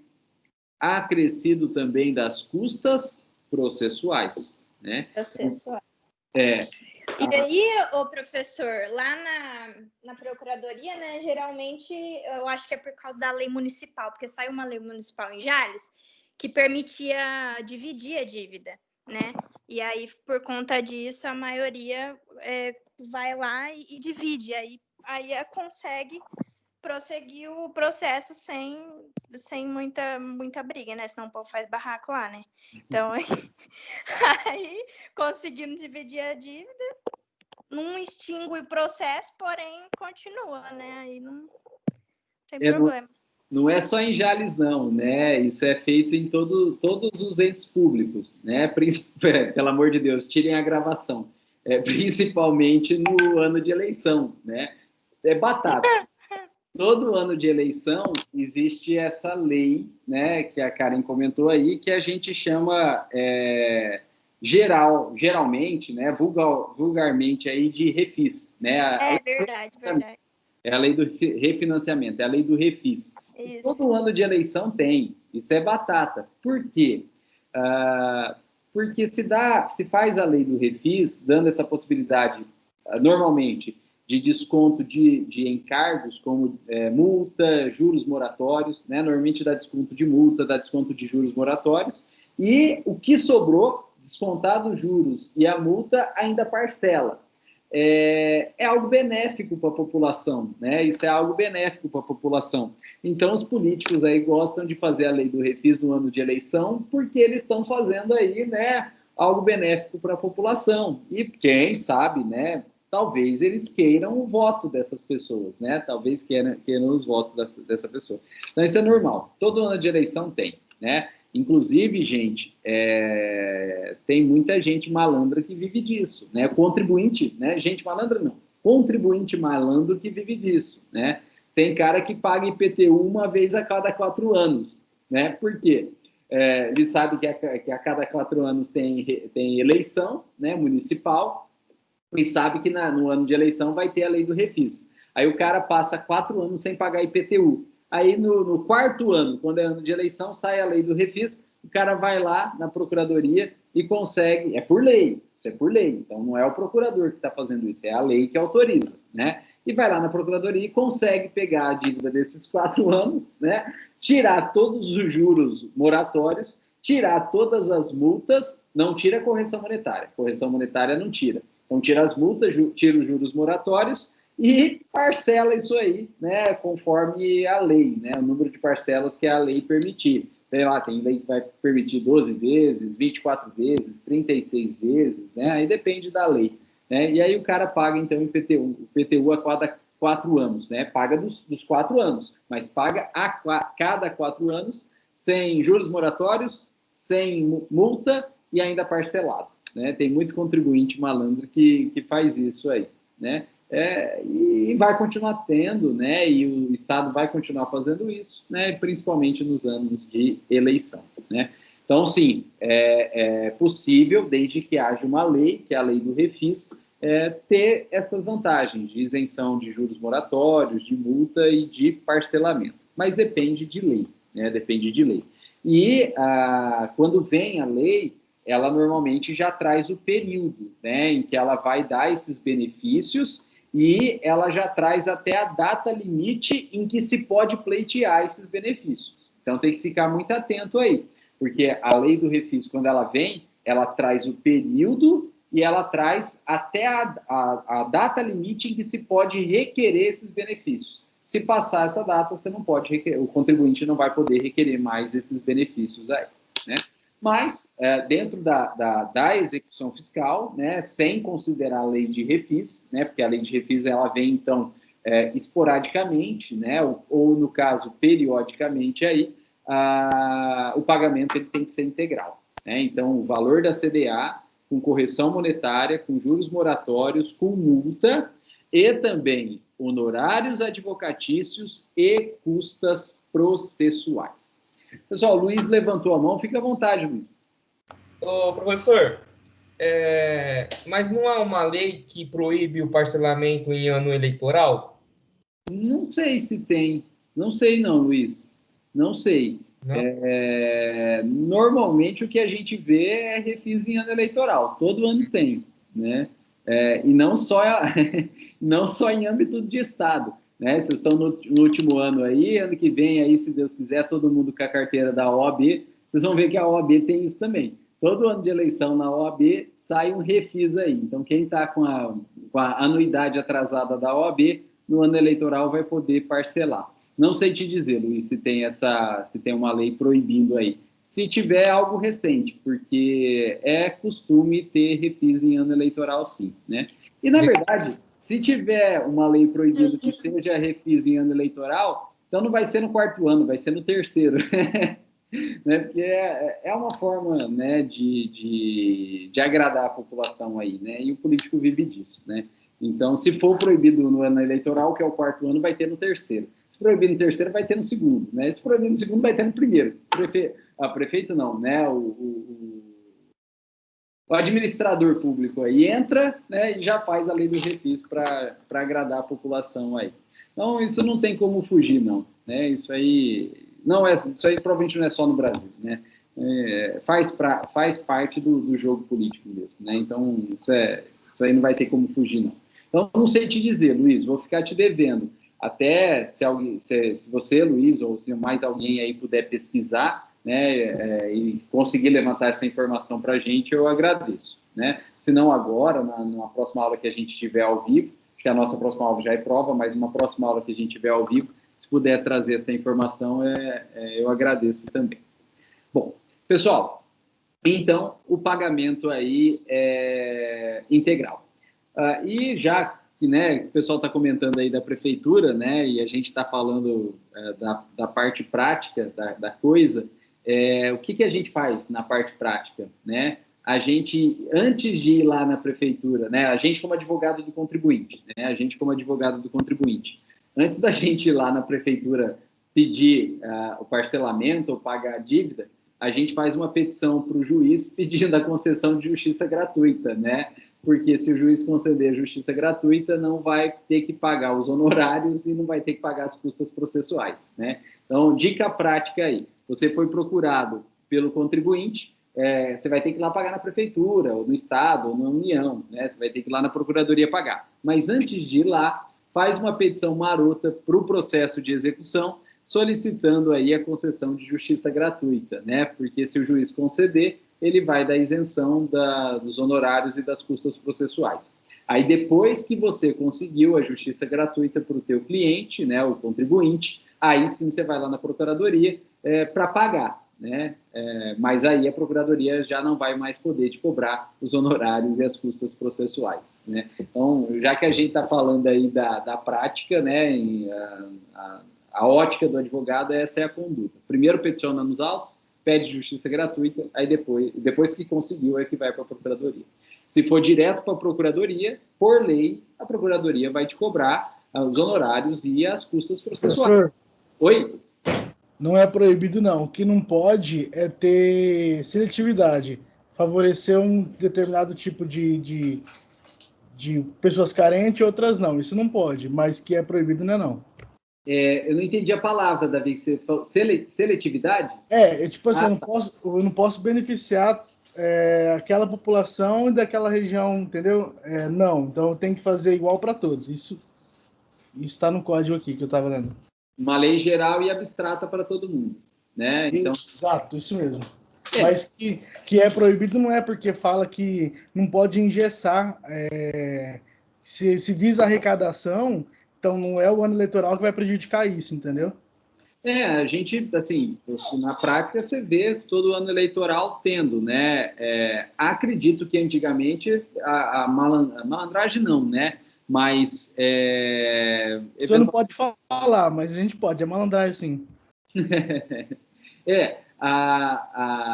acrescido também das custas processuais, né? Processuais. É. E aí, ô professor, lá na Procuradoria, né, geralmente, eu acho que é por causa da lei municipal, porque saiu uma lei municipal em Jales que permitia dividir a dívida, né? E aí, por conta disso, a maioria vai lá e divide, aí consegue prosseguir o processo sem muita briga, né? Senão o povo faz barraco lá, né? Então, aí conseguindo dividir a dívida, não extingue o processo, porém continua, né? Aí não tem problema. Não é só em Jales, não, né? Isso é feito em todos os entes públicos, né? Pelo amor de Deus, tirem a gravação. Principalmente no ano de eleição, né? É batata. Todo ano de eleição existe essa lei, né? Que a Karen comentou aí, que a gente chama geralmente, né? Vulgarmente aí de refis, né? Verdade. É a lei do refinanciamento, é a lei do refis. Todo ano de eleição tem. Isso é batata. Por quê? Porque se faz a lei do refis, dando essa possibilidade, normalmente, de desconto de encargos, como multa, juros moratórios, né? Normalmente dá desconto de multa, dá desconto de juros moratórios, e o que sobrou, descontado os juros e a multa, ainda parcela. É algo benéfico para a população, né? Isso é algo benéfico para a população. Então, os políticos aí gostam de fazer a lei do refis no ano de eleição, porque eles estão fazendo aí, né, algo benéfico para a população. E quem sabe, né, talvez eles queiram o voto dessas pessoas, né? Talvez queiram os votos dessa pessoa. Então, isso é normal. Todo ano de eleição tem, né? Inclusive, gente, tem muita gente malandra que vive disso, né? Contribuinte, né? Gente malandra não. Contribuinte malandro que vive disso, né? Tem cara que paga IPTU uma vez a cada 4 anos, né? Por quê? Ele sabe que a cada 4 anos tem eleição, né, municipal, e sabe que no ano de eleição vai ter a lei do refis. Aí o cara passa 4 anos sem pagar IPTU. Aí no 4º ano, quando é ano de eleição, sai a lei do refis, o cara vai lá na procuradoria e consegue, é por lei, isso é por lei, então não é o procurador que está fazendo isso, é a lei que autoriza, né? E vai lá na procuradoria e consegue pegar a dívida desses 4 anos, né? Tirar todos os juros moratórios, tirar todas as multas, não tira a correção monetária não tira. Então tira as multas, tira os juros moratórios e parcela isso aí, né, conforme a lei, né, o número de parcelas que a lei permitir. Sei lá, tem lei que vai permitir 12 vezes, 24 vezes, 36 vezes, né, aí depende da lei, né, e aí o cara paga, então, o IPTU a cada 4 anos, né, paga dos 4 anos, mas paga a cada 4 anos, sem juros moratórios, sem multa e ainda parcelado, né, tem muito contribuinte malandro que faz isso aí, né, e vai continuar tendo, né? E o Estado vai continuar fazendo isso, né? Principalmente nos anos de eleição, né? Então, sim, é possível, desde que haja uma lei, que é a lei do refis, ter essas vantagens de isenção de juros moratórios, de multa e de parcelamento. Mas depende de lei, né? Depende de lei. E quando vem a lei, ela normalmente já traz o período, né? Em que ela vai dar esses benefícios e ela já traz até a data limite em que se pode pleitear esses benefícios. Então tem que ficar muito atento aí, porque a lei do refis, quando ela vem, ela traz o período e ela traz até a data limite em que se pode requerer esses benefícios. Se passar essa data, você não pode requerer, o contribuinte não vai poder requerer mais esses benefícios aí, né? Mas, dentro da execução fiscal, né, sem considerar a lei de refis, né, porque a lei de refis ela vem, então, esporadicamente, né, ou, no caso, periodicamente, aí, o pagamento ele tem que ser integral, né? Então, o valor da CDA, com correção monetária, com juros moratórios, com multa, e também honorários advocatícios e custas processuais. Pessoal, o Luiz levantou a mão, fica à vontade, Luiz. Ô, professor, mas não há uma lei que proíbe o parcelamento em ano eleitoral? Não sei se tem. Não sei não, Luiz. Não sei. Normalmente o que a gente vê é refis em ano eleitoral, todo ano tem, né? E não só, não só em âmbito de Estado, né? Vocês estão no último ano aí, ano que vem aí, se Deus quiser, todo mundo com a carteira da OAB, vocês vão ver que a OAB tem isso também. Todo ano de eleição na OAB sai um refis aí. Então, quem está com a anuidade atrasada da OAB, no ano eleitoral vai poder parcelar. Não sei te dizer, Luiz, se tem uma lei proibindo aí. Se tiver algo recente, porque é costume ter refis em ano eleitoral, sim, né? E, na verdade, se tiver uma lei proibindo que seja refis em ano eleitoral, então não vai ser no 4º ano, vai ser no 3º. Né? Porque é uma forma, né, de agradar a população aí, né? E o político vive disso, né? Então, se for proibido no ano eleitoral, que é o 4º ano, vai ter no 3º. Se proibir no 3º, vai ter no 2º, né? Se proibir no 2º, vai ter no 1º. Prefeito não, né? O administrador público aí entra, né, e já faz a lei do refis para agradar a população aí. Então, isso não tem como fugir, não, né? Isso aí provavelmente não é só no Brasil, né? Faz parte do jogo político mesmo, né? Então, isso aí não vai ter como fugir, não. Então, não sei te dizer, Luiz, vou ficar te devendo. Até se você, Luiz, ou se mais alguém aí puder pesquisar, né, e conseguir levantar essa informação para a gente, eu agradeço, né? Se não agora, numa próxima aula que a gente tiver ao vivo, que a nossa próxima aula já é prova, mas uma próxima aula que a gente tiver ao vivo, se puder trazer essa informação, eu agradeço também. Bom, pessoal, então, o pagamento aí é integral. E já que, né, o pessoal está comentando aí da prefeitura, né, e a gente está falando da parte prática da coisa, o que a gente faz na parte prática, né? A gente, antes de ir lá na prefeitura, né, a gente como advogado do contribuinte, antes da gente ir lá na prefeitura pedir o parcelamento ou pagar a dívida, a gente faz uma petição para o juiz pedindo a concessão de justiça gratuita, né? Porque se o juiz conceder justiça gratuita, não vai ter que pagar os honorários e não vai ter que pagar as custas processuais, né? Então, dica prática aí. Você foi procurado pelo contribuinte, você vai ter que ir lá pagar na prefeitura, ou no estado, ou na União, né? Você vai ter que ir lá na procuradoria pagar. Mas antes de ir lá, faz uma petição marota para o processo de execução, solicitando aí a concessão de justiça gratuita, né? Porque se o juiz conceder, ele vai dar isenção dos honorários e das custas processuais. Aí, depois que você conseguiu a justiça gratuita para o teu cliente, né, o contribuinte, aí sim você vai lá na procuradoria para pagar, né? Mas aí a procuradoria já não vai mais poder te cobrar os honorários e as custas processuais, né? Então, já que a gente está falando aí da prática, né, a ótica do advogado, essa é a conduta. Primeiro peticiona nos autos, pede justiça gratuita, aí depois que conseguiu é que vai para a procuradoria. Se for direto para a procuradoria, por lei, a procuradoria vai te cobrar os honorários e as custas processuais. Professor, oi? Não é proibido, não. O que não pode é ter seletividade, favorecer um determinado tipo de pessoas carentes e outras não. Isso não pode, mas que é proibido não é não. Eu não entendi a palavra, Davi, que você falou. Seletividade? Tipo assim, eu não posso beneficiar aquela população e daquela região, entendeu? Não, então tem que fazer igual para todos. Isso está no código aqui que eu estava lendo. Uma lei geral e abstrata para todo mundo, né? Então... Exato, isso mesmo. Mas que é proibido não é porque fala que não pode engessar. Se visa arrecadação, então não é o ano eleitoral que vai prejudicar isso, entendeu? A gente, assim, na prática você vê todo ano eleitoral tendo, né? Acredito que antigamente a malandragem não, né? Mas... Você não pode falar, mas a gente pode, é malandragem sim.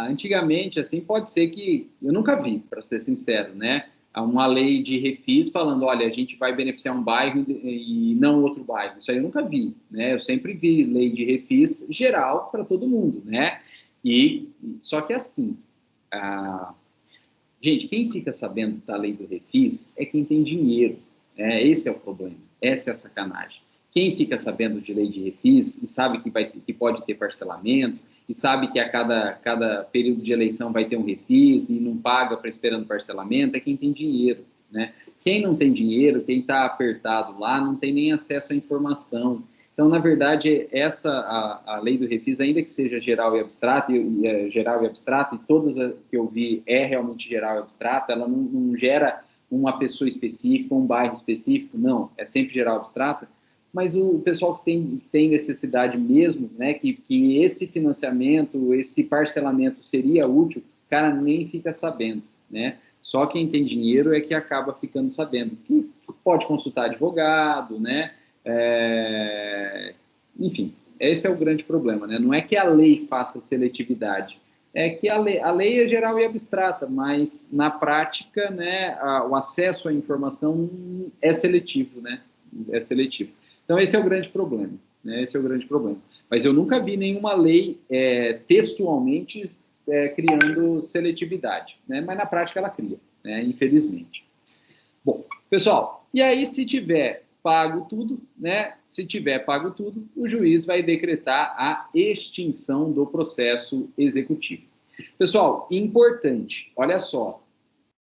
Antigamente, assim, pode ser que... Eu nunca vi, para ser sincero, né? Uma lei de refis falando, olha, a gente vai beneficiar um bairro e não outro bairro. Isso aí eu nunca vi, né? Eu sempre vi lei de refis geral para todo mundo, né? Só que assim, gente, quem fica sabendo da lei do refis é quem tem dinheiro. Esse é o problema, essa é a sacanagem. Quem fica sabendo de lei de refis e sabe que pode ter parcelamento e sabe que a cada período de eleição vai ter um refis e não paga para esperando parcelamento, é quem tem dinheiro, né? Quem não tem dinheiro, quem está apertado lá, não tem nem acesso à informação. Então, na verdade, a lei do refis, ainda que seja geral e abstrata, e todas que eu vi é realmente geral e abstrata, ela não gera uma pessoa específica, um bairro específico, não, é sempre geral e abstrata, mas o pessoal que tem necessidade mesmo, né, que esse financiamento, esse parcelamento seria útil, o cara nem fica sabendo, né? Só quem tem dinheiro é que acaba ficando sabendo. Que pode consultar advogado, né? Enfim, esse é o grande problema, né? Não é que a lei faça seletividade, é que a lei é geral e abstrata, mas na prática, né, o acesso à informação é seletivo, né? É seletivo. Então, esse é o grande problema, né? Esse é o grande problema. Mas eu nunca vi nenhuma lei textualmente criando seletividade, né? Mas na prática ela cria, né? Infelizmente. Bom, pessoal, e aí se tiver pago tudo, né? Se tiver pago tudo, o juiz vai decretar a extinção do processo executivo. Pessoal, importante, olha só,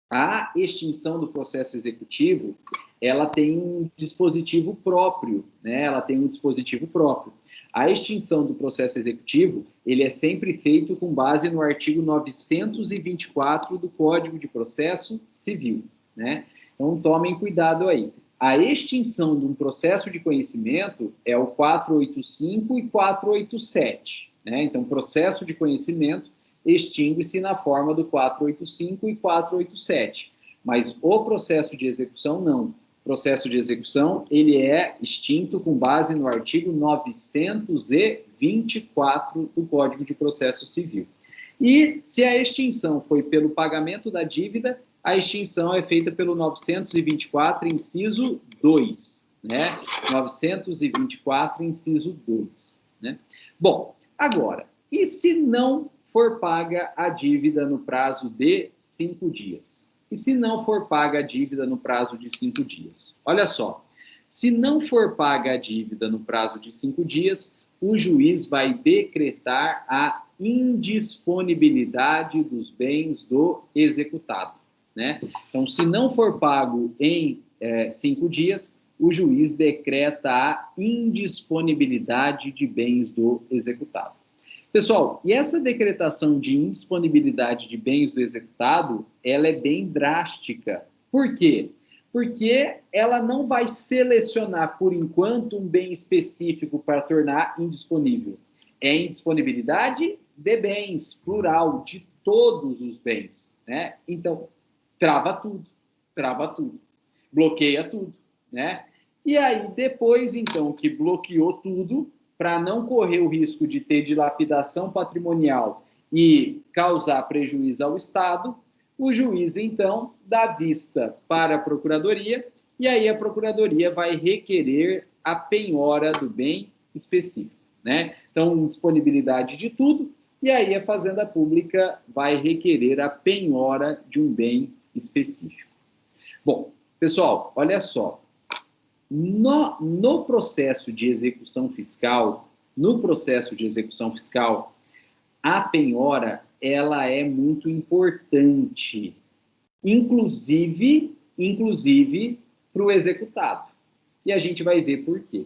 a extinção do processo executivo, ela tem um dispositivo próprio, né? Ela tem um dispositivo próprio. A extinção do processo executivo, ele é sempre feito com base no artigo 924 do Código de Processo Civil, né? Então, tomem cuidado aí. A extinção de um processo de conhecimento é o 485 e 487, né? Então, processo de conhecimento extingue-se na forma do 485 e 487, mas o processo de execução não. O processo de execução, ele é extinto com base no artigo 924 do Código de Processo Civil. E se a extinção foi pelo pagamento da dívida, a extinção é feita pelo 924, inciso 2, né? 924, inciso 2, né? Bom, agora, e se não for paga a dívida no prazo de 5 dias? E se não for paga a dívida no prazo de 5 dias? Olha só, se não for paga a dívida no prazo de 5 dias, o juiz vai decretar a indisponibilidade dos bens do executado, né? Então, se não for pago em 5 dias, o juiz decreta a indisponibilidade de bens do executado. Pessoal, e essa decretação de indisponibilidade de bens do executado, ela é bem drástica. Por quê? Porque ela não vai selecionar, por enquanto, um bem específico para tornar indisponível. É indisponibilidade de bens, plural, de todos os bens, né? Então, trava tudo, bloqueia tudo, né? E aí, depois, então, que bloqueou tudo, para não correr o risco de ter dilapidação patrimonial e causar prejuízo ao Estado, o juiz, então, dá vista para a Procuradoria, e aí a Procuradoria vai requerer a penhora do bem específico, né? Então, disponibilidade de tudo, e aí a Fazenda Pública vai requerer a penhora de um bem específico. Bom, pessoal, olha só. No processo de execução fiscal, a penhora, ela é muito importante, inclusive para o executado. E a gente vai ver por quê.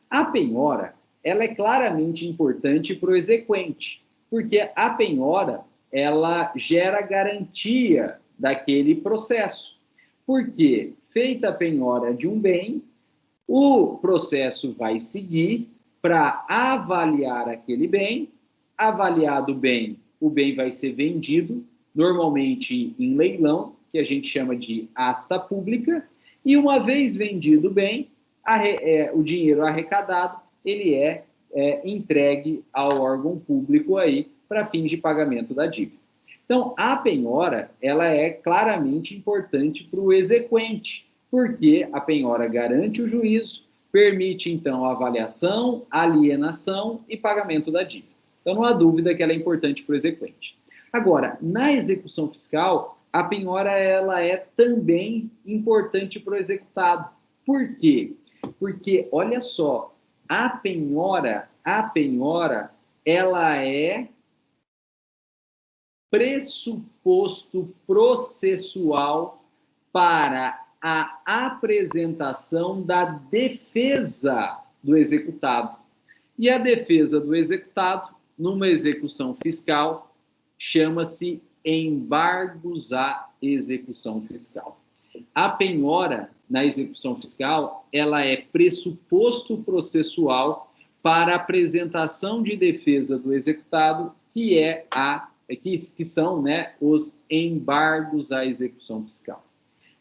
A penhora, ela é claramente importante para o exequente, porque a penhora, ela gera garantia daquele processo. Porque, feita a penhora de um bem, o processo vai seguir para avaliar aquele bem. Avaliado o bem vai ser vendido, normalmente em leilão, que a gente chama de asta pública, e uma vez vendido o bem, o dinheiro arrecadado, ele é entregue ao órgão público aí para fins de pagamento da dívida. Então, a penhora, ela é claramente importante para o exequente, porque a penhora garante o juízo, permite, então, a avaliação, alienação e pagamento da dívida. Então, não há dúvida que ela é importante para o exequente. Agora, na execução fiscal, a penhora ela é também importante para o executado. Por quê? Porque, olha só, a penhora ela é pressuposto processual para a apresentação da defesa do executado. E a defesa do executado, numa execução fiscal, chama-se embargos à execução fiscal. A penhora na execução fiscal, ela é pressuposto processual para a apresentação de defesa do executado, que são, né, os embargos à execução fiscal.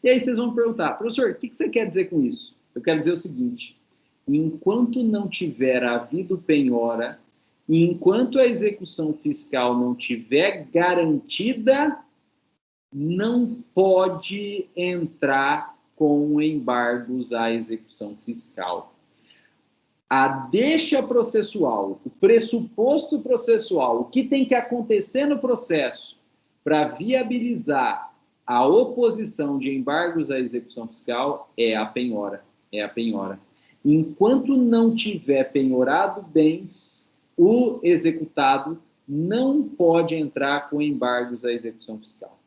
E aí vocês vão perguntar, professor, o que você quer dizer com isso? Eu quero dizer o seguinte: enquanto não tiver havido penhora, e enquanto a execução fiscal não tiver garantida, não pode entrar com embargos à execução fiscal. A deixa processual, o pressuposto processual, o que tem que acontecer no processo para viabilizar a oposição de embargos à execução fiscal é a penhora. Enquanto não tiver penhorado bens, o executado não pode entrar com embargos à execução fiscal.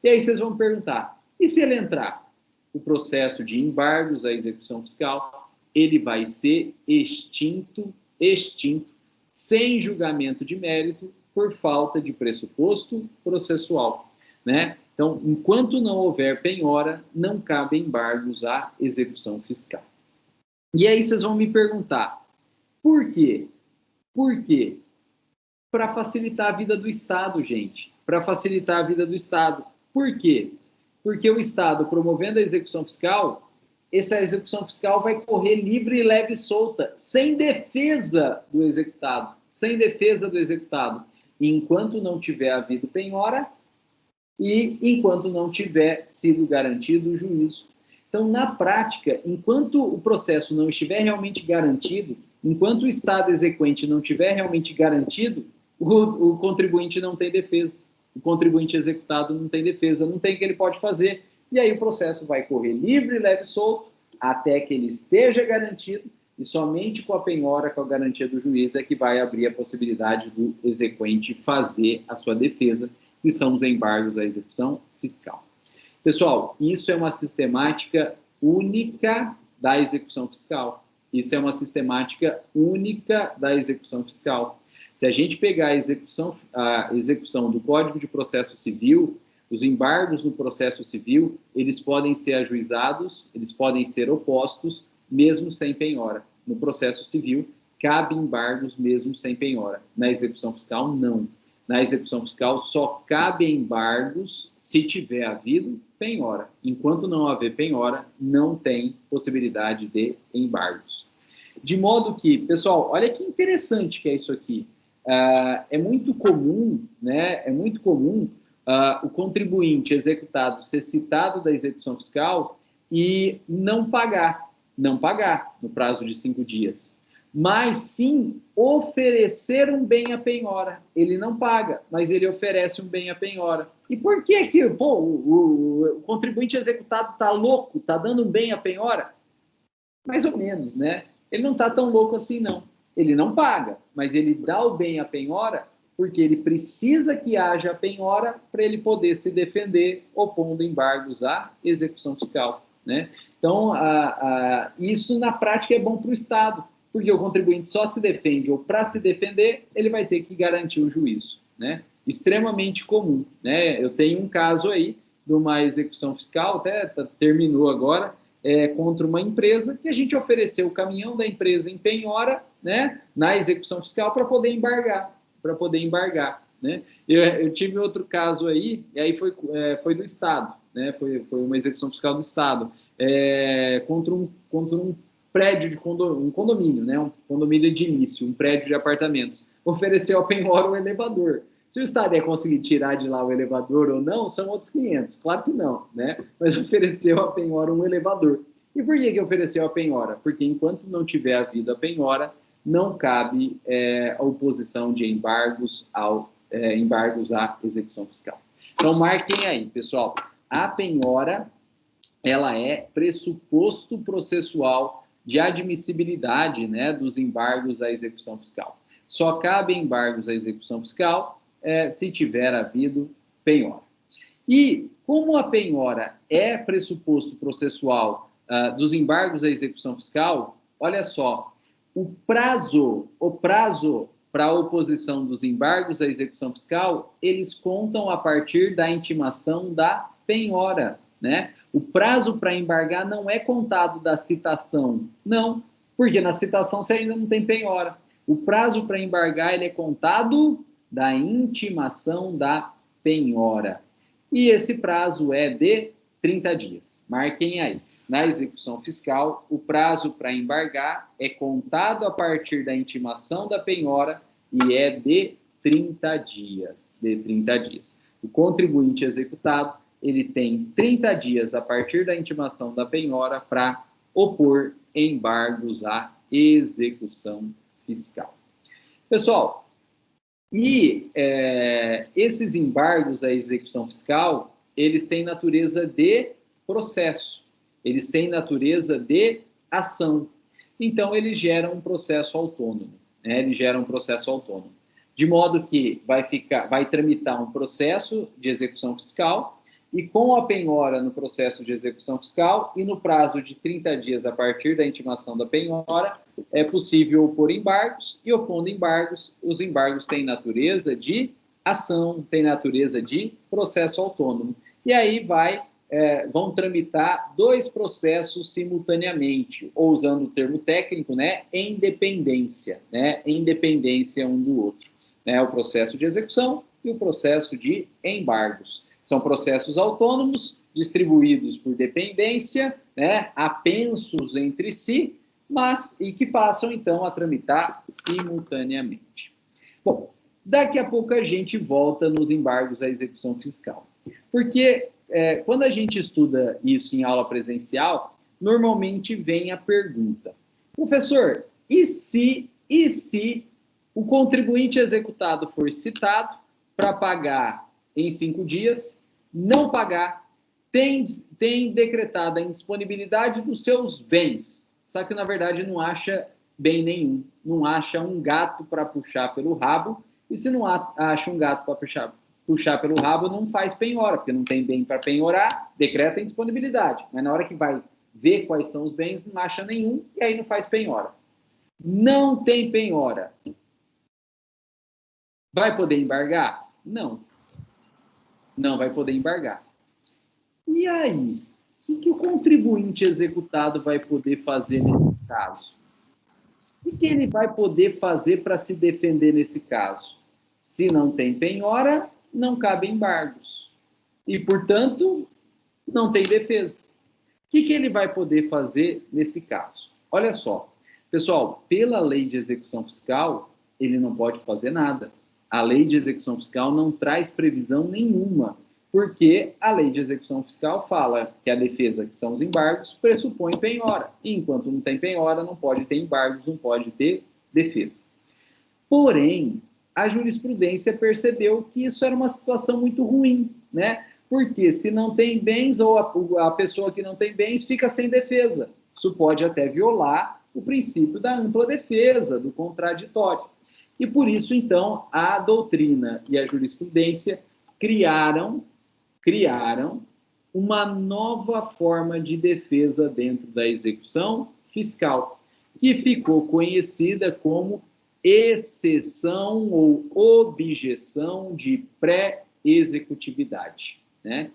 E aí vocês vão perguntar, e se ele entrar? O processo de embargos à execução fiscal, ele vai ser extinto, sem julgamento de mérito, por falta de pressuposto processual, né? Então, enquanto não houver penhora, não cabe embargos à execução fiscal. E aí vocês vão me perguntar, por quê? Por quê? Para facilitar a vida do Estado, gente. Para facilitar a vida do Estado. Por quê? Porque o Estado, promovendo a execução fiscal, essa execução fiscal vai correr livre, leve e solta, sem defesa do executado. Sem defesa do executado. Enquanto não tiver havido penhora e enquanto não tiver sido garantido o juízo. Então, na prática, enquanto o processo não estiver realmente garantido, enquanto o Estado exequente não estiver realmente garantido, o contribuinte não tem defesa. O contribuinte executado não tem defesa, não tem o que ele pode fazer. E aí o processo vai correr livre, leve e solto, até que ele esteja garantido, e somente com a penhora, com a garantia do juiz, é que vai abrir a possibilidade do exequente fazer a sua defesa, que são os embargos à execução fiscal. Pessoal, isso é uma sistemática única da execução fiscal. Isso é uma sistemática única da execução fiscal. Se a gente pegar a execução do Código de Processo Civil, os embargos no processo civil, eles podem ser ajuizados, eles podem ser opostos, mesmo sem penhora. No processo civil, cabe embargos mesmo sem penhora. Na execução fiscal, não. Na execução fiscal, só cabe embargos se tiver havido penhora. Enquanto não haver penhora, não tem possibilidade de embargos. De modo que, pessoal, olha que interessante que é isso aqui. É muito comum, né? É muito comum o contribuinte executado ser citado da execução fiscal e não pagar no prazo de 5 dias. Mas sim oferecer um bem à penhora. Ele não paga, mas ele oferece um bem à penhora. E por que o contribuinte executado está louco, está dando um bem à penhora? Mais ou menos, né? Ele não está tão louco assim, não. Ele não paga, mas ele dá o bem à penhora porque ele precisa que haja a penhora para ele poder se defender opondo embargos à execução fiscal, né? Então, isso na prática é bom para o Estado, porque o contribuinte só se defende, ou para se defender, ele vai ter que garantir o juízo, né? Extremamente comum, né? Eu tenho um caso aí de uma execução fiscal, até terminou agora, contra uma empresa, que a gente ofereceu o caminhão da empresa em penhora, né, na execução fiscal para poder embargar, né? Eu tive outro caso aí, e aí foi do Estado, né? Foi uma execução fiscal do Estado, contra um prédio de um condomínio, né? Um condomínio edilício, um prédio de apartamentos. Ofereceu a penhora o elevador. Se o Estado ia conseguir tirar de lá o elevador ou não, são outros 500. Claro que não, né? Mas ofereceu a penhora um elevador. E por que ofereceu a penhora? Porque enquanto não tiver havido a penhora, não cabe a oposição de embargos à execução fiscal. Então, marquem aí, pessoal. A penhora, ela é pressuposto processual de admissibilidade, né, dos embargos à execução fiscal. Só cabe embargos à execução fiscal se tiver havido penhora. E como a penhora é pressuposto processual dos embargos à execução fiscal, olha só, o prazo para a oposição dos embargos à execução fiscal, eles contam a partir da intimação da penhora, né? O prazo para embargar não é contado da citação, não, porque na citação você ainda não tem penhora. O prazo para embargar ele é contado da intimação da penhora. E esse prazo é de 30 dias. Marquem aí. Na execução fiscal, o prazo para embargar é contado a partir da intimação da penhora e é de 30 dias. De 30 dias. O contribuinte executado, ele tem 30 dias a partir da intimação da penhora para opor embargos à execução fiscal. Pessoal, e esses embargos à execução fiscal, eles têm natureza de processo, eles têm natureza de ação. Então, eles geram um processo autônomo, né? Eles geram um processo autônomo. De modo que vai tramitar um processo de execução fiscal e com a penhora no processo de execução fiscal e no prazo de 30 dias a partir da intimação da penhora, é possível opor embargos e opondo embargos, os embargos têm natureza de ação, têm natureza de processo autônomo. E aí vão tramitar dois processos simultaneamente, ou usando o termo técnico, né, em dependência um do outro. Né, o processo de execução e o processo de embargos. São processos autônomos, distribuídos por dependência, né, apensos entre si, e que passam, então, a tramitar simultaneamente. Bom, daqui a pouco a gente volta nos embargos à execução fiscal. Porque quando a gente estuda isso em aula presencial, normalmente vem a pergunta: professor, e se o contribuinte executado for citado para pagar em 5 dias, não pagar, tem decretada a indisponibilidade dos seus bens, só que na verdade não acha bem nenhum, não acha um gato para puxar pelo rabo, e se não acha um gato para puxar pelo rabo, não faz penhora, porque não tem bem para penhorar, decreta a indisponibilidade, mas na hora que vai ver quais são os bens, não acha nenhum, e aí não faz penhora. Não tem penhora. Vai poder embargar? Não. Não vai poder embargar. E aí? O que o contribuinte executado vai poder fazer nesse caso? O que ele vai poder fazer para se defender nesse caso? Se não tem penhora, não cabe embargos. E, portanto, não tem defesa. O que ele vai poder fazer nesse caso? Olha só. Pessoal, pela lei de execução fiscal, ele não pode fazer nada. A lei de execução fiscal não traz previsão nenhuma, porque a lei de execução fiscal fala que a defesa, que são os embargos, pressupõe penhora. E enquanto não tem penhora, não pode ter embargos, não pode ter defesa. Porém, a jurisprudência percebeu que isso era uma situação muito ruim, né? Porque se não tem bens, ou a pessoa que não tem bens fica sem defesa. Isso pode até violar o princípio da ampla defesa, do contraditório. E por isso, então, a doutrina e a jurisprudência criaram uma nova forma de defesa dentro da execução fiscal, que ficou conhecida como exceção ou objeção de pré-executividade, né?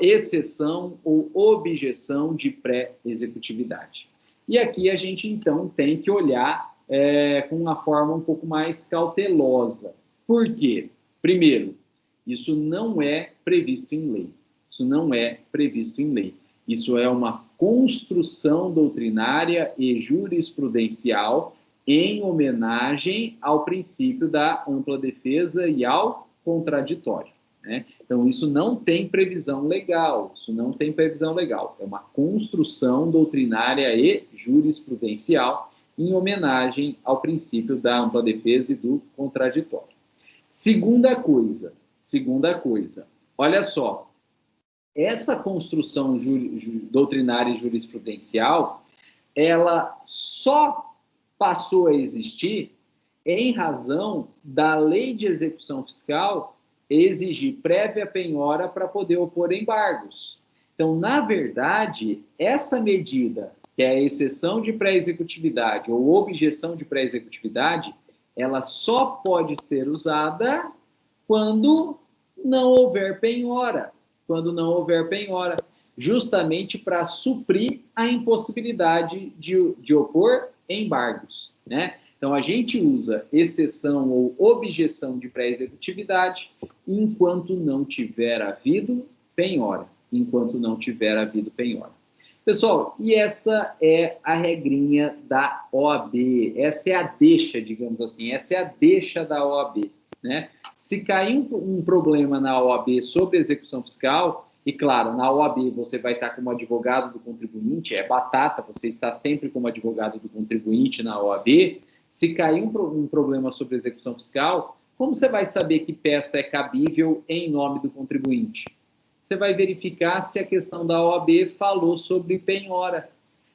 Exceção ou objeção de pré-executividade. E aqui a gente, então, tem que olhar com uma forma um pouco mais cautelosa. Por quê? Primeiro, isso não é previsto em lei. Isso não é previsto em lei. Isso é uma construção doutrinária e jurisprudencial em homenagem ao princípio da ampla defesa e ao contraditório, né? Então, isso não tem previsão legal. Isso não tem previsão legal. É uma construção doutrinária e jurisprudencial em homenagem ao princípio da ampla defesa e do contraditório. Segunda coisa, olha só, essa construção doutrinária e jurisprudencial, ela só passou a existir em razão da lei de execução fiscal exigir prévia penhora para poder opor embargos. Então, na verdade, essa medida, que é a exceção de pré-executividade ou objeção de pré-executividade, ela só pode ser usada quando não houver penhora. Quando não houver penhora, justamente para suprir a impossibilidade de opor embargos, né? Então, a gente usa exceção ou objeção de pré-executividade enquanto não tiver havido penhora. Enquanto não tiver havido penhora. Pessoal, e essa é a regrinha da OAB. Essa é a deixa, digamos assim. Essa é a deixa da OAB, né? Se cair um problema na OAB sobre execução fiscal, e claro, na OAB você vai estar como advogado do contribuinte, é batata, você está sempre como advogado do contribuinte na OAB. Se cair um problema sobre execução fiscal, como você vai saber que peça é cabível em nome do contribuinte? Você vai verificar se a questão da OAB falou sobre penhora.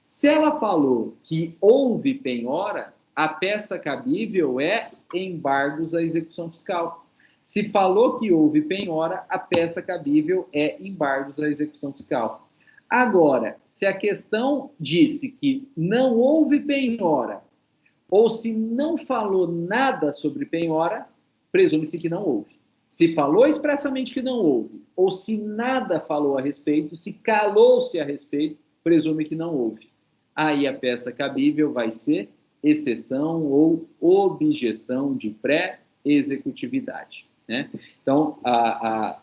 Se ela falou que houve penhora, a peça cabível é embargos à execução fiscal. Se falou que houve penhora, a peça cabível é embargos à execução fiscal. Agora, se a questão disse que não houve penhora, ou se não falou nada sobre penhora, presume-se que não houve. Se falou expressamente que não houve, ou se nada falou a respeito, se calou-se a respeito, presume que não houve. Aí a peça cabível vai ser exceção ou objeção de pré-executividade, né? Então,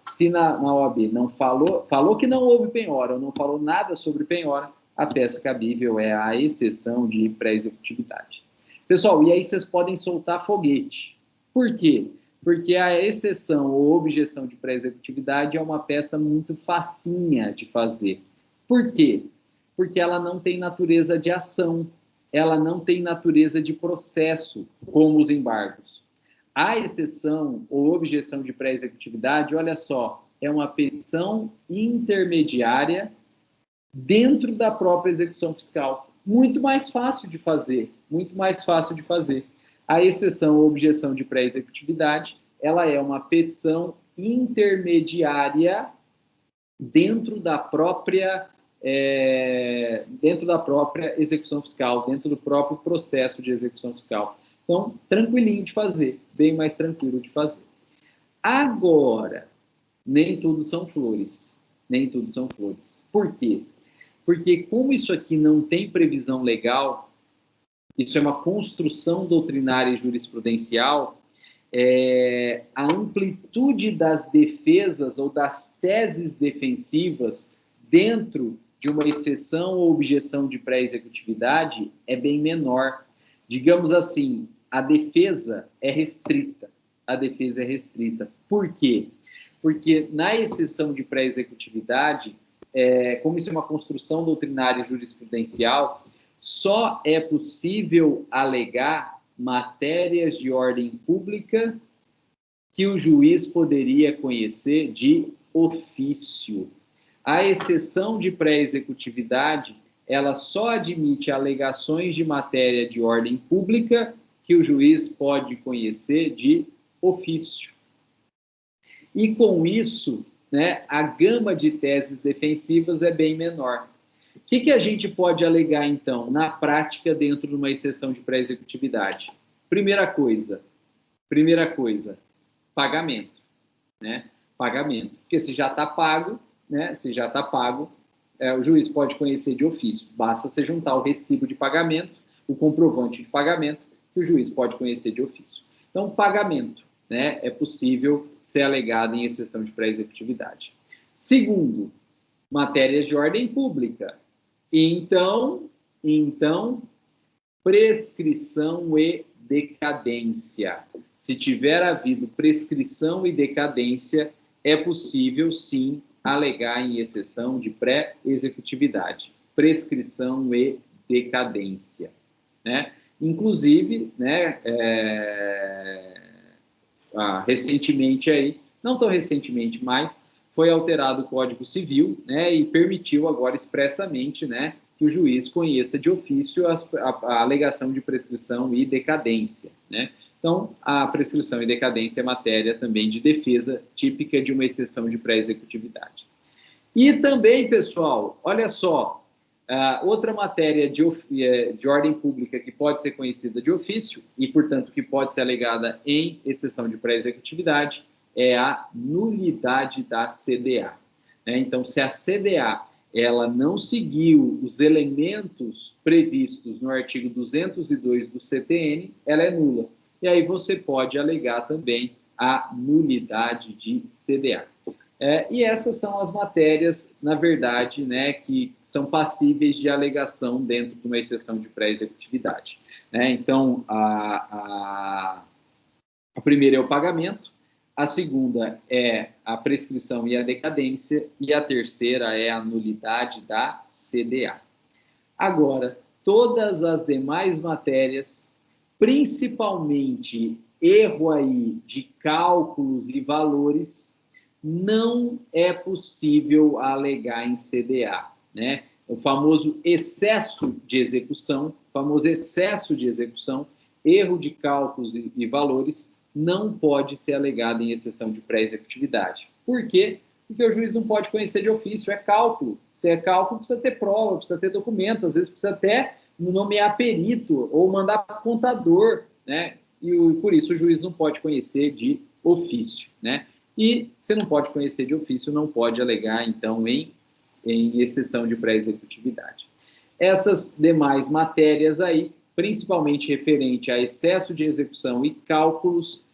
se na OAB não falou que não houve penhora, ou não falou nada sobre penhora, a peça cabível é a exceção de pré-executividade. Pessoal, e aí vocês podem soltar foguete. Por quê? Porque a exceção ou objeção de pré-executividade é uma peça muito facinha de fazer. Por quê? Porque ela não tem natureza de ação, ela não tem natureza de processo, como os embargos. A exceção ou objeção de pré-executividade, olha só, é uma petição intermediária dentro da própria execução fiscal. Muito mais fácil de fazer, muito mais fácil de fazer. A exceção ou objeção de pré-executividade, ela é uma petição intermediária dentro da própria execução fiscal, dentro do próprio processo de execução fiscal. Então, tranquilinho de fazer, bem mais tranquilo de fazer. Agora, nem tudo são flores, nem tudo são flores. Por quê? Porque como isso aqui não tem previsão legal, isso é uma construção doutrinária e jurisprudencial, a amplitude das defesas ou das teses defensivas dentro de uma exceção ou objeção de pré-executividade é bem menor. Digamos assim, a defesa é restrita. A defesa é restrita. Por quê? Porque na exceção de pré-executividade, como isso é uma construção doutrinária e jurisprudencial, só é possível alegar matérias de ordem pública que o juiz poderia conhecer de ofício. A exceção de pré-executividade, ela só admite alegações de matéria de ordem pública que o juiz pode conhecer de ofício. E com isso, né, a gama de teses defensivas é bem menor. O que a gente pode alegar, então, na prática, dentro de uma exceção de pré-executividade? Primeira coisa, pagamento, né? Pagamento. Porque se já está pago, né? Se já está pago, o juiz pode conhecer de ofício. Basta você juntar o recibo de pagamento, o comprovante de pagamento, que o juiz pode conhecer de ofício. Então, pagamento, né? É possível ser alegado em exceção de pré-executividade. Segundo, matérias de ordem pública. Então, prescrição e decadência. Se tiver havido prescrição e decadência, é possível, sim, alegar em exceção de pré-executividade. Prescrição e decadência, né? Inclusive, né, recentemente aí, não tão recentemente, mas foi alterado o Código Civil, né, e permitiu agora expressamente, né, que o juiz conheça de ofício a alegação de prescrição e decadência, né? Então, a prescrição e decadência é matéria também de defesa típica de uma exceção de pré-executividade. E também, pessoal, olha só, outra matéria de ordem pública que pode ser conhecida de ofício e, portanto, que pode ser alegada em exceção de pré-executividade é a nulidade da CDA. Então, se a CDA ela não seguiu os elementos previstos no artigo 202 do CTN, ela é nula. E aí você pode alegar também a nulidade de CDA. E essas são as matérias, na verdade, né, que são passíveis de alegação dentro de uma exceção de pré-executividade. Então, a primeira é o pagamento, a segunda é a prescrição e a decadência, e a terceira é a nulidade da CDA. Agora, todas as demais matérias, principalmente erro aí de cálculos e valores, não é possível alegar em CDA, né? O famoso excesso de execução, erro de cálculos e valores, não pode ser alegado em exceção de pré-executividade. Por quê? Porque o juiz não pode conhecer de ofício, é cálculo. Se é cálculo, precisa ter prova, precisa ter documento, às vezes precisa até nomear perito ou mandar para contador, né? E por isso o juiz não pode conhecer de ofício, né? E se não pode conhecer de ofício, não pode alegar, então, em exceção de pré-executividade. Essas demais matérias aí, principalmente referente a excesso de execução e cálculos,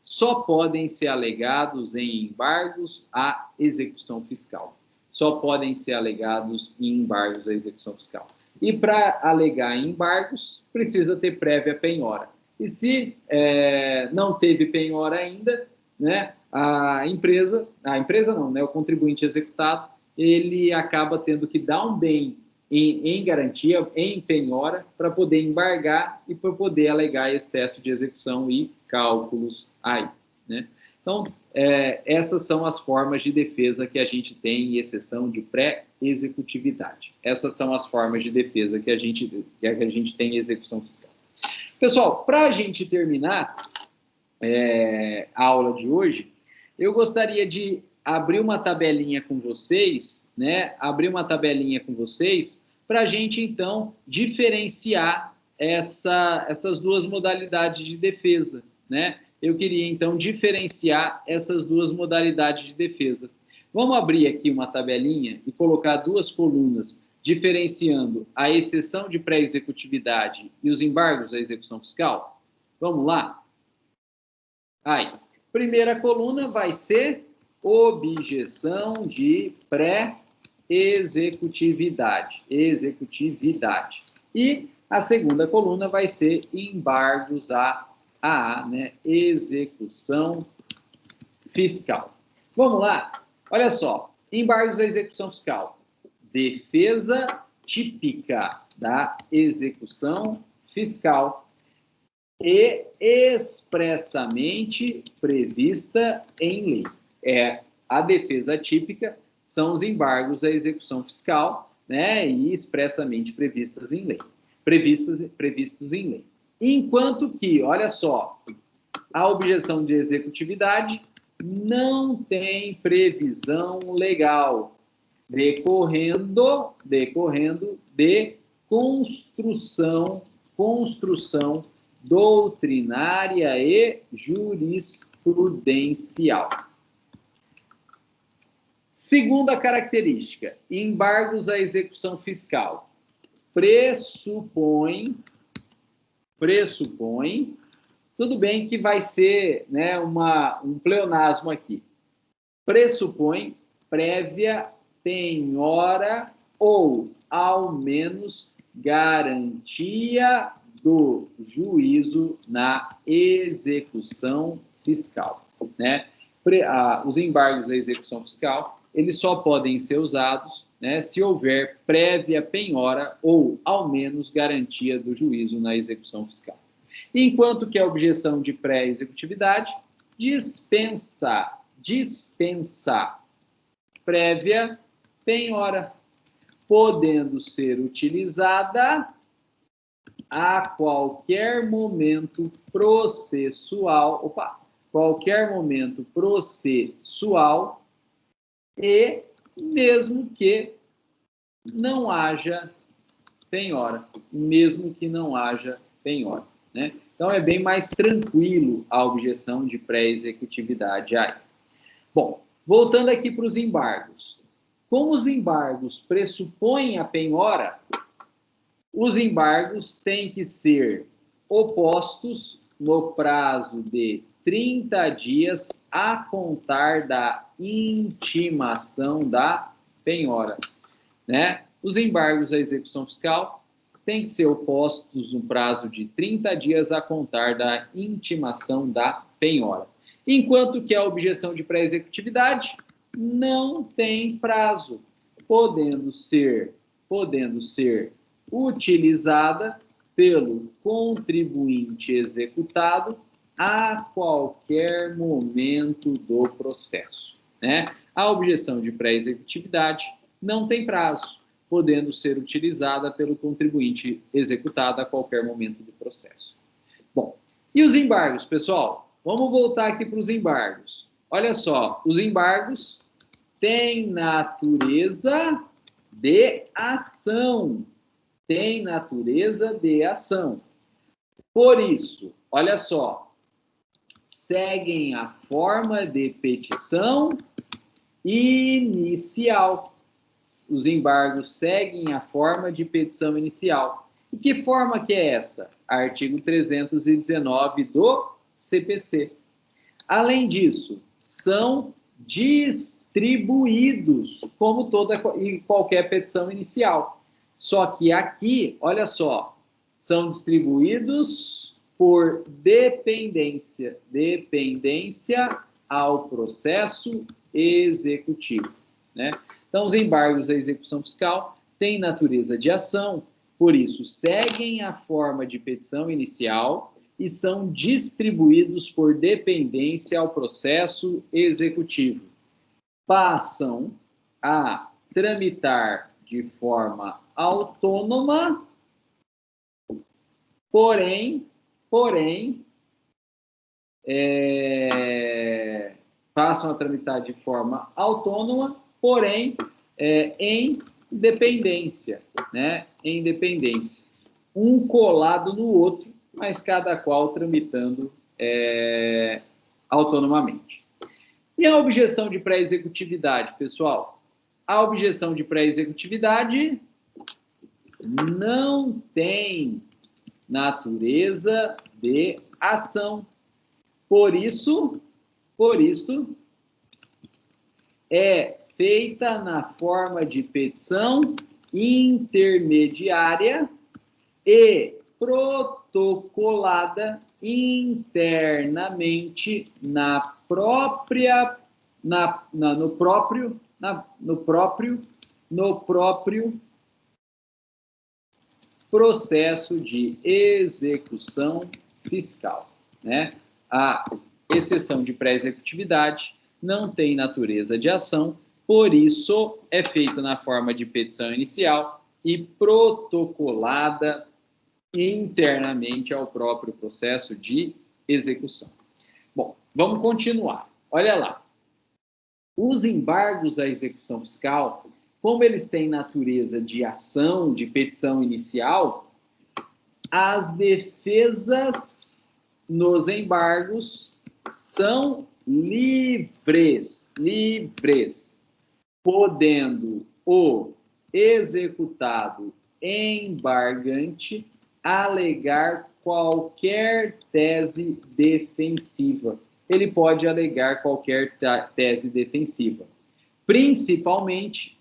só podem ser alegados em embargos à execução fiscal. Só podem ser alegados em embargos à execução fiscal. E para alegar em embargos, precisa ter prévia penhora. E se não teve penhora ainda, né, o contribuinte executado, ele acaba tendo que dar um bem em garantia, em penhora, para poder embargar e para poder alegar excesso de execução e cálculos aí, né? Então, essas são as formas de defesa que a gente tem em exceção de pré-executividade. Essas são as formas de defesa que a gente tem em execução fiscal. Pessoal, para a gente terminar a aula de hoje, eu gostaria de abrir uma tabelinha com vocês, né? Para a gente, então, diferenciar essas duas modalidades de defesa, né? Eu queria, então, diferenciar essas duas modalidades de defesa. Vamos abrir aqui uma tabelinha e colocar duas colunas diferenciando a exceção de pré-executividade e os embargos à execução fiscal? Vamos lá? Aí, primeira coluna vai ser objeção de pré-executividade. E a segunda coluna vai ser embargos à né, execução fiscal. Vamos lá? Olha só, embargos à execução fiscal. Defesa típica da execução fiscal e expressamente prevista em lei. A defesa típica são os embargos à execução fiscal, né, e expressamente previstos em lei. Enquanto que, olha só, a objeção de executividade não tem previsão legal, decorrendo de construção doutrinária e jurisprudencial. Segunda característica, embargos à execução fiscal. Pressupõe, tudo bem que vai ser, né, um pleonasmo aqui. Pressupõe prévia penhora ou, ao menos, garantia do juízo na execução fiscal, né? Os embargos à execução fiscal, eles só podem ser usados, né, se houver prévia penhora ou, ao menos, garantia do juízo na execução fiscal. Enquanto que a objeção de pré-executividade dispensa prévia penhora, podendo ser utilizada a qualquer momento processual, e mesmo que não haja penhora, né? Então, é bem mais tranquilo a objeção de pré-executividade aí. Bom, voltando aqui para os embargos. Como os embargos pressupõem a penhora, os embargos têm que ser opostos no prazo de 30 dias a contar da intimação da penhora, né? Os embargos à execução fiscal têm que ser opostos no prazo de 30 dias a contar da intimação da penhora. Enquanto que a objeção de pré-executividade não tem prazo, podendo ser utilizada pelo contribuinte executado a qualquer momento do processo, né? A objeção de pré-executividade não tem prazo, podendo ser utilizada pelo contribuinte executado a qualquer momento do processo. Bom, e os embargos, pessoal? Vamos voltar aqui para os embargos. Olha só, os embargos têm natureza de ação. Por isso, olha só, seguem a forma de petição inicial. Os embargos seguem a forma de petição inicial. E que forma que é essa? Artigo 319 do CPC. Além disso, são distribuídos, como toda e qualquer petição inicial. Só que aqui, olha só, são distribuídos por dependência ao processo executivo, né? Então, os embargos à execução fiscal têm natureza de ação, por isso, seguem a forma de petição inicial e são distribuídos por dependência ao processo executivo. Passam a tramitar de forma autônoma, porém, em dependência, né? Em dependência. Um colado no outro, mas cada qual tramitando autonomamente. E a objeção de pré-executividade, pessoal? A objeção de pré-executividade não tem natureza de ação. Por isso, é feita na forma de petição intermediária e protocolada internamente no próprio processo de execução fiscal, né? A exceção de pré-executividade não tem natureza de ação, por isso é feita na forma de petição inicial e protocolada internamente ao próprio processo de execução. Bom, vamos continuar. Olha lá. Os embargos à execução fiscal, como eles têm natureza de ação, de petição inicial, as defesas nos embargos são livres, podendo o executado embargante alegar qualquer tese defensiva. Ele pode alegar qualquer tese defensiva. Principalmente,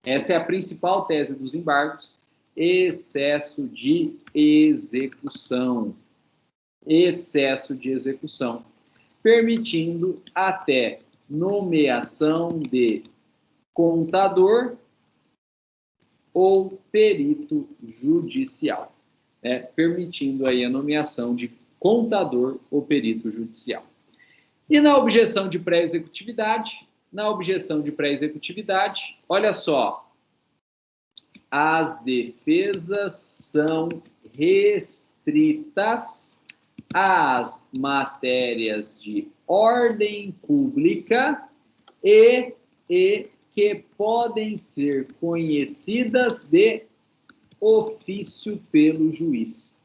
essa é a principal tese dos embargos, excesso de execução, permitindo até nomeação de contador ou perito judicial, né? Permitindo aí a nomeação de contador ou perito judicial. E na objeção de pré-executividade, olha só, as defesas são restritas às matérias de ordem pública e que podem ser conhecidas de ofício pelo juiz.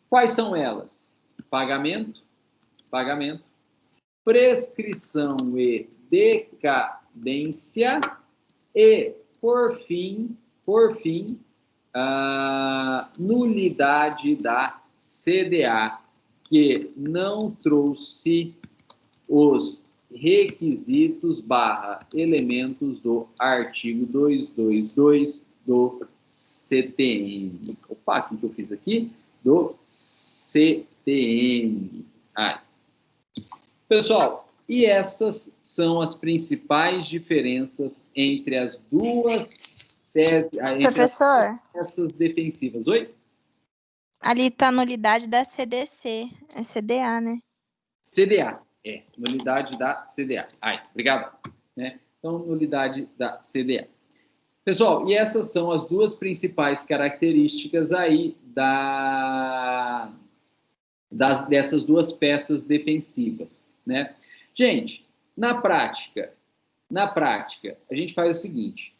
Quais são elas? Pagamento, prescrição e decadência e, por fim, a nulidade da CDA, que não trouxe os requisitos / elementos do artigo 222 do CTN. Opa, o que eu fiz aqui? Do CTN. Pessoal, e essas são as principais diferenças entre as duas teses, Professor, essas defensivas. Oi? ali está a nulidade da CDC, é CDA, né? CDA, nulidade da CDA. Obrigado. Né? Então, nulidade da CDA. Pessoal, e essas são as duas principais características aí dessas duas peças defensivas, né? Gente, na prática, a gente faz o seguinte,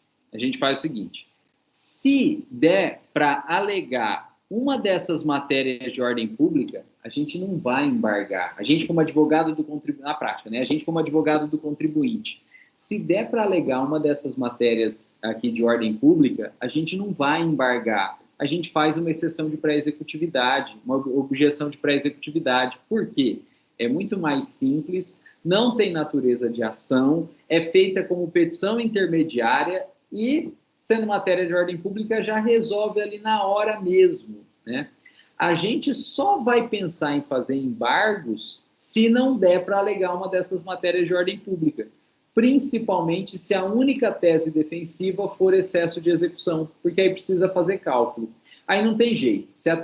se der para alegar uma dessas matérias de ordem pública, a gente não vai embargar. A gente como advogado do contribuinte, na prática, né? A gente como advogado do contribuinte, se der para alegar uma dessas matérias aqui de ordem pública, a gente não vai embargar. A gente faz uma exceção de pré-executividade, uma objeção de pré-executividade. Por quê? É muito mais simples, não tem natureza de ação, é feita como petição intermediária e, sendo matéria de ordem pública, já resolve ali na hora mesmo, né? A gente só vai pensar em fazer embargos se não der para alegar uma dessas matérias de ordem pública, principalmente se a única tese defensiva for excesso de execução, porque aí precisa fazer cálculo. Aí não tem jeito. Se a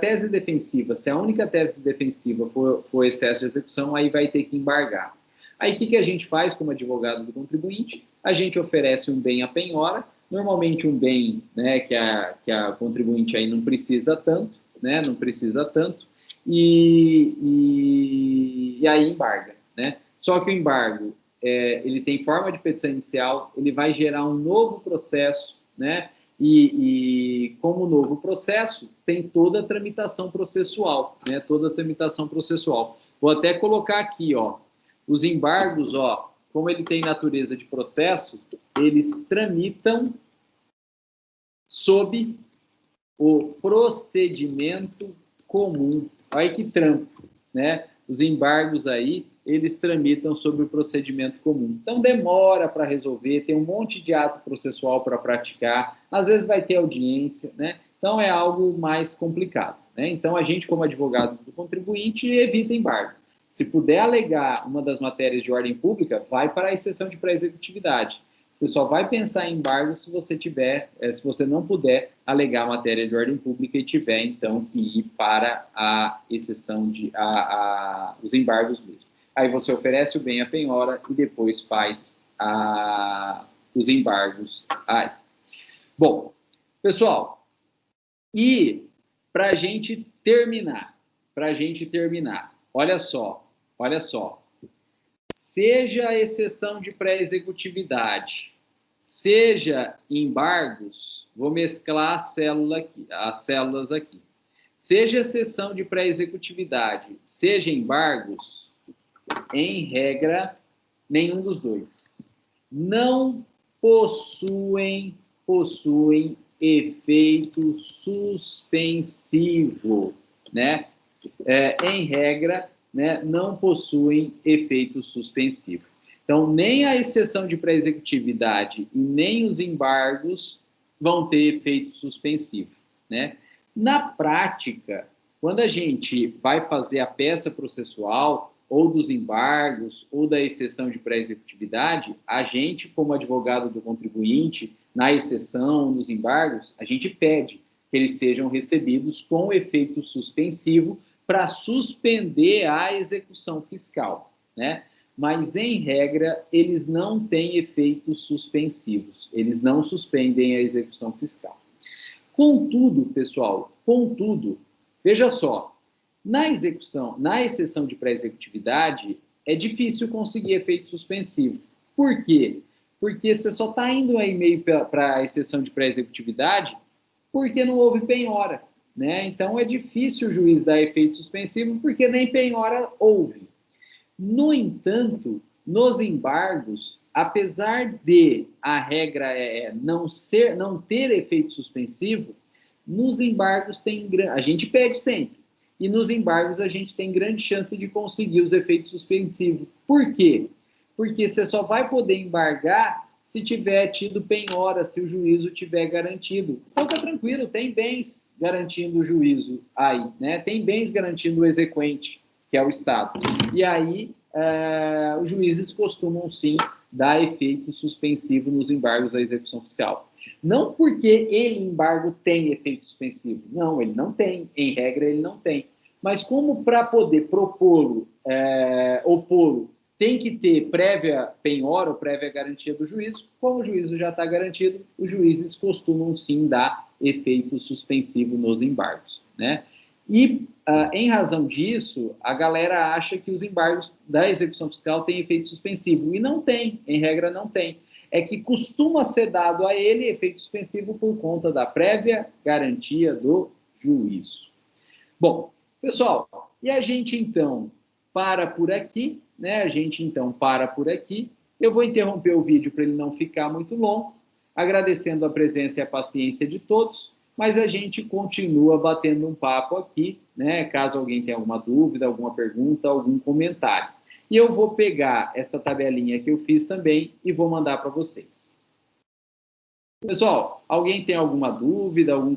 única tese defensiva for excesso de execução, aí vai ter que embargar. Aí o que a gente faz como advogado do contribuinte? A gente oferece um bem à penhora, normalmente um bem, né, que a contribuinte aí não precisa tanto, né, e aí embarga, né? Só que o embargo, ele tem forma de petição inicial, ele vai gerar um novo processo, né? E como novo processo, tem toda a tramitação processual, né? Vou até colocar aqui, ó, os embargos, ó, como ele tem natureza de processo, eles tramitam sob o procedimento comum. Olha que trampo, né? Os embargos aí, eles tramitam sobre o procedimento comum. Então, demora para resolver, tem um monte de ato processual para praticar, às vezes vai ter audiência, né? Então, é algo mais complicado, né? Então, a gente, como advogado do contribuinte, evita embargo. Se puder alegar uma das matérias de ordem pública, vai para a exceção de pré-executividade. Você só vai pensar em embargo se você não puder alegar a matéria de ordem pública e tiver, então, que ir para a exceção os embargos mesmo. Aí você oferece o bem à penhora e depois faz os embargos. Bom, pessoal, e para a gente terminar, olha só, seja a exceção de pré-executividade, seja embargos, vou mesclar as células aqui. Seja exceção de pré-executividade, seja embargos, em regra, nenhum dos dois. Não possuem efeito suspensivo, né? Em regra, né, não possuem efeito suspensivo. Então, nem a exceção de pré-executividade e nem os embargos vão ter efeito suspensivo, né? Na prática, quando a gente vai fazer a peça processual, ou dos embargos, ou da exceção de pré-executividade, a gente, como advogado do contribuinte, na exceção, nos embargos, a gente pede que eles sejam recebidos com efeito suspensivo para suspender a execução fiscal, né? Mas, em regra, eles não têm efeitos suspensivos, eles não suspendem a execução fiscal. Contudo, pessoal, veja só, na exceção de pré-executividade, é difícil conseguir efeito suspensivo. Por quê? Porque você só está indo aí meio para a exceção de pré-executividade porque não houve penhora, né? Então é difícil o juiz dar efeito suspensivo porque nem penhora houve. No entanto, nos embargos, apesar de a regra não ter efeito suspensivo, nos embargos a gente pede sempre. E nos embargos a gente tem grande chance de conseguir os efeitos suspensivos. Por quê? Porque você só vai poder embargar se tiver tido penhora, se o juízo tiver garantido. Então tá tranquilo, tem bens garantindo o juízo aí, né? Tem bens garantindo o exequente, que é o Estado. E aí os juízes costumam sim dar efeito suspensivo nos embargos à execução fiscal. Não porque embargo tem efeito suspensivo. Não, ele não tem. Em regra, ele não tem. Mas como para poder propô-lo, opô-lo, tem que ter prévia penhora ou prévia garantia do juízo, como o juízo já está garantido, os juízes costumam sim dar efeito suspensivo nos embargos, né? E, em razão disso, a galera acha que os embargos da execução fiscal têm efeito suspensivo. E não tem, em regra não tem. É que costuma ser dado a ele efeito suspensivo por conta da prévia garantia do juízo. Bom, pessoal, e a gente então para por aqui, né? Eu vou interromper o vídeo para ele não ficar muito longo, agradecendo a presença e a paciência de todos, mas a gente continua batendo um papo aqui, né? Caso alguém tenha alguma dúvida, alguma pergunta, algum comentário. E eu vou pegar essa tabelinha que eu fiz também e vou mandar para vocês. Pessoal, alguém tem alguma dúvida, algum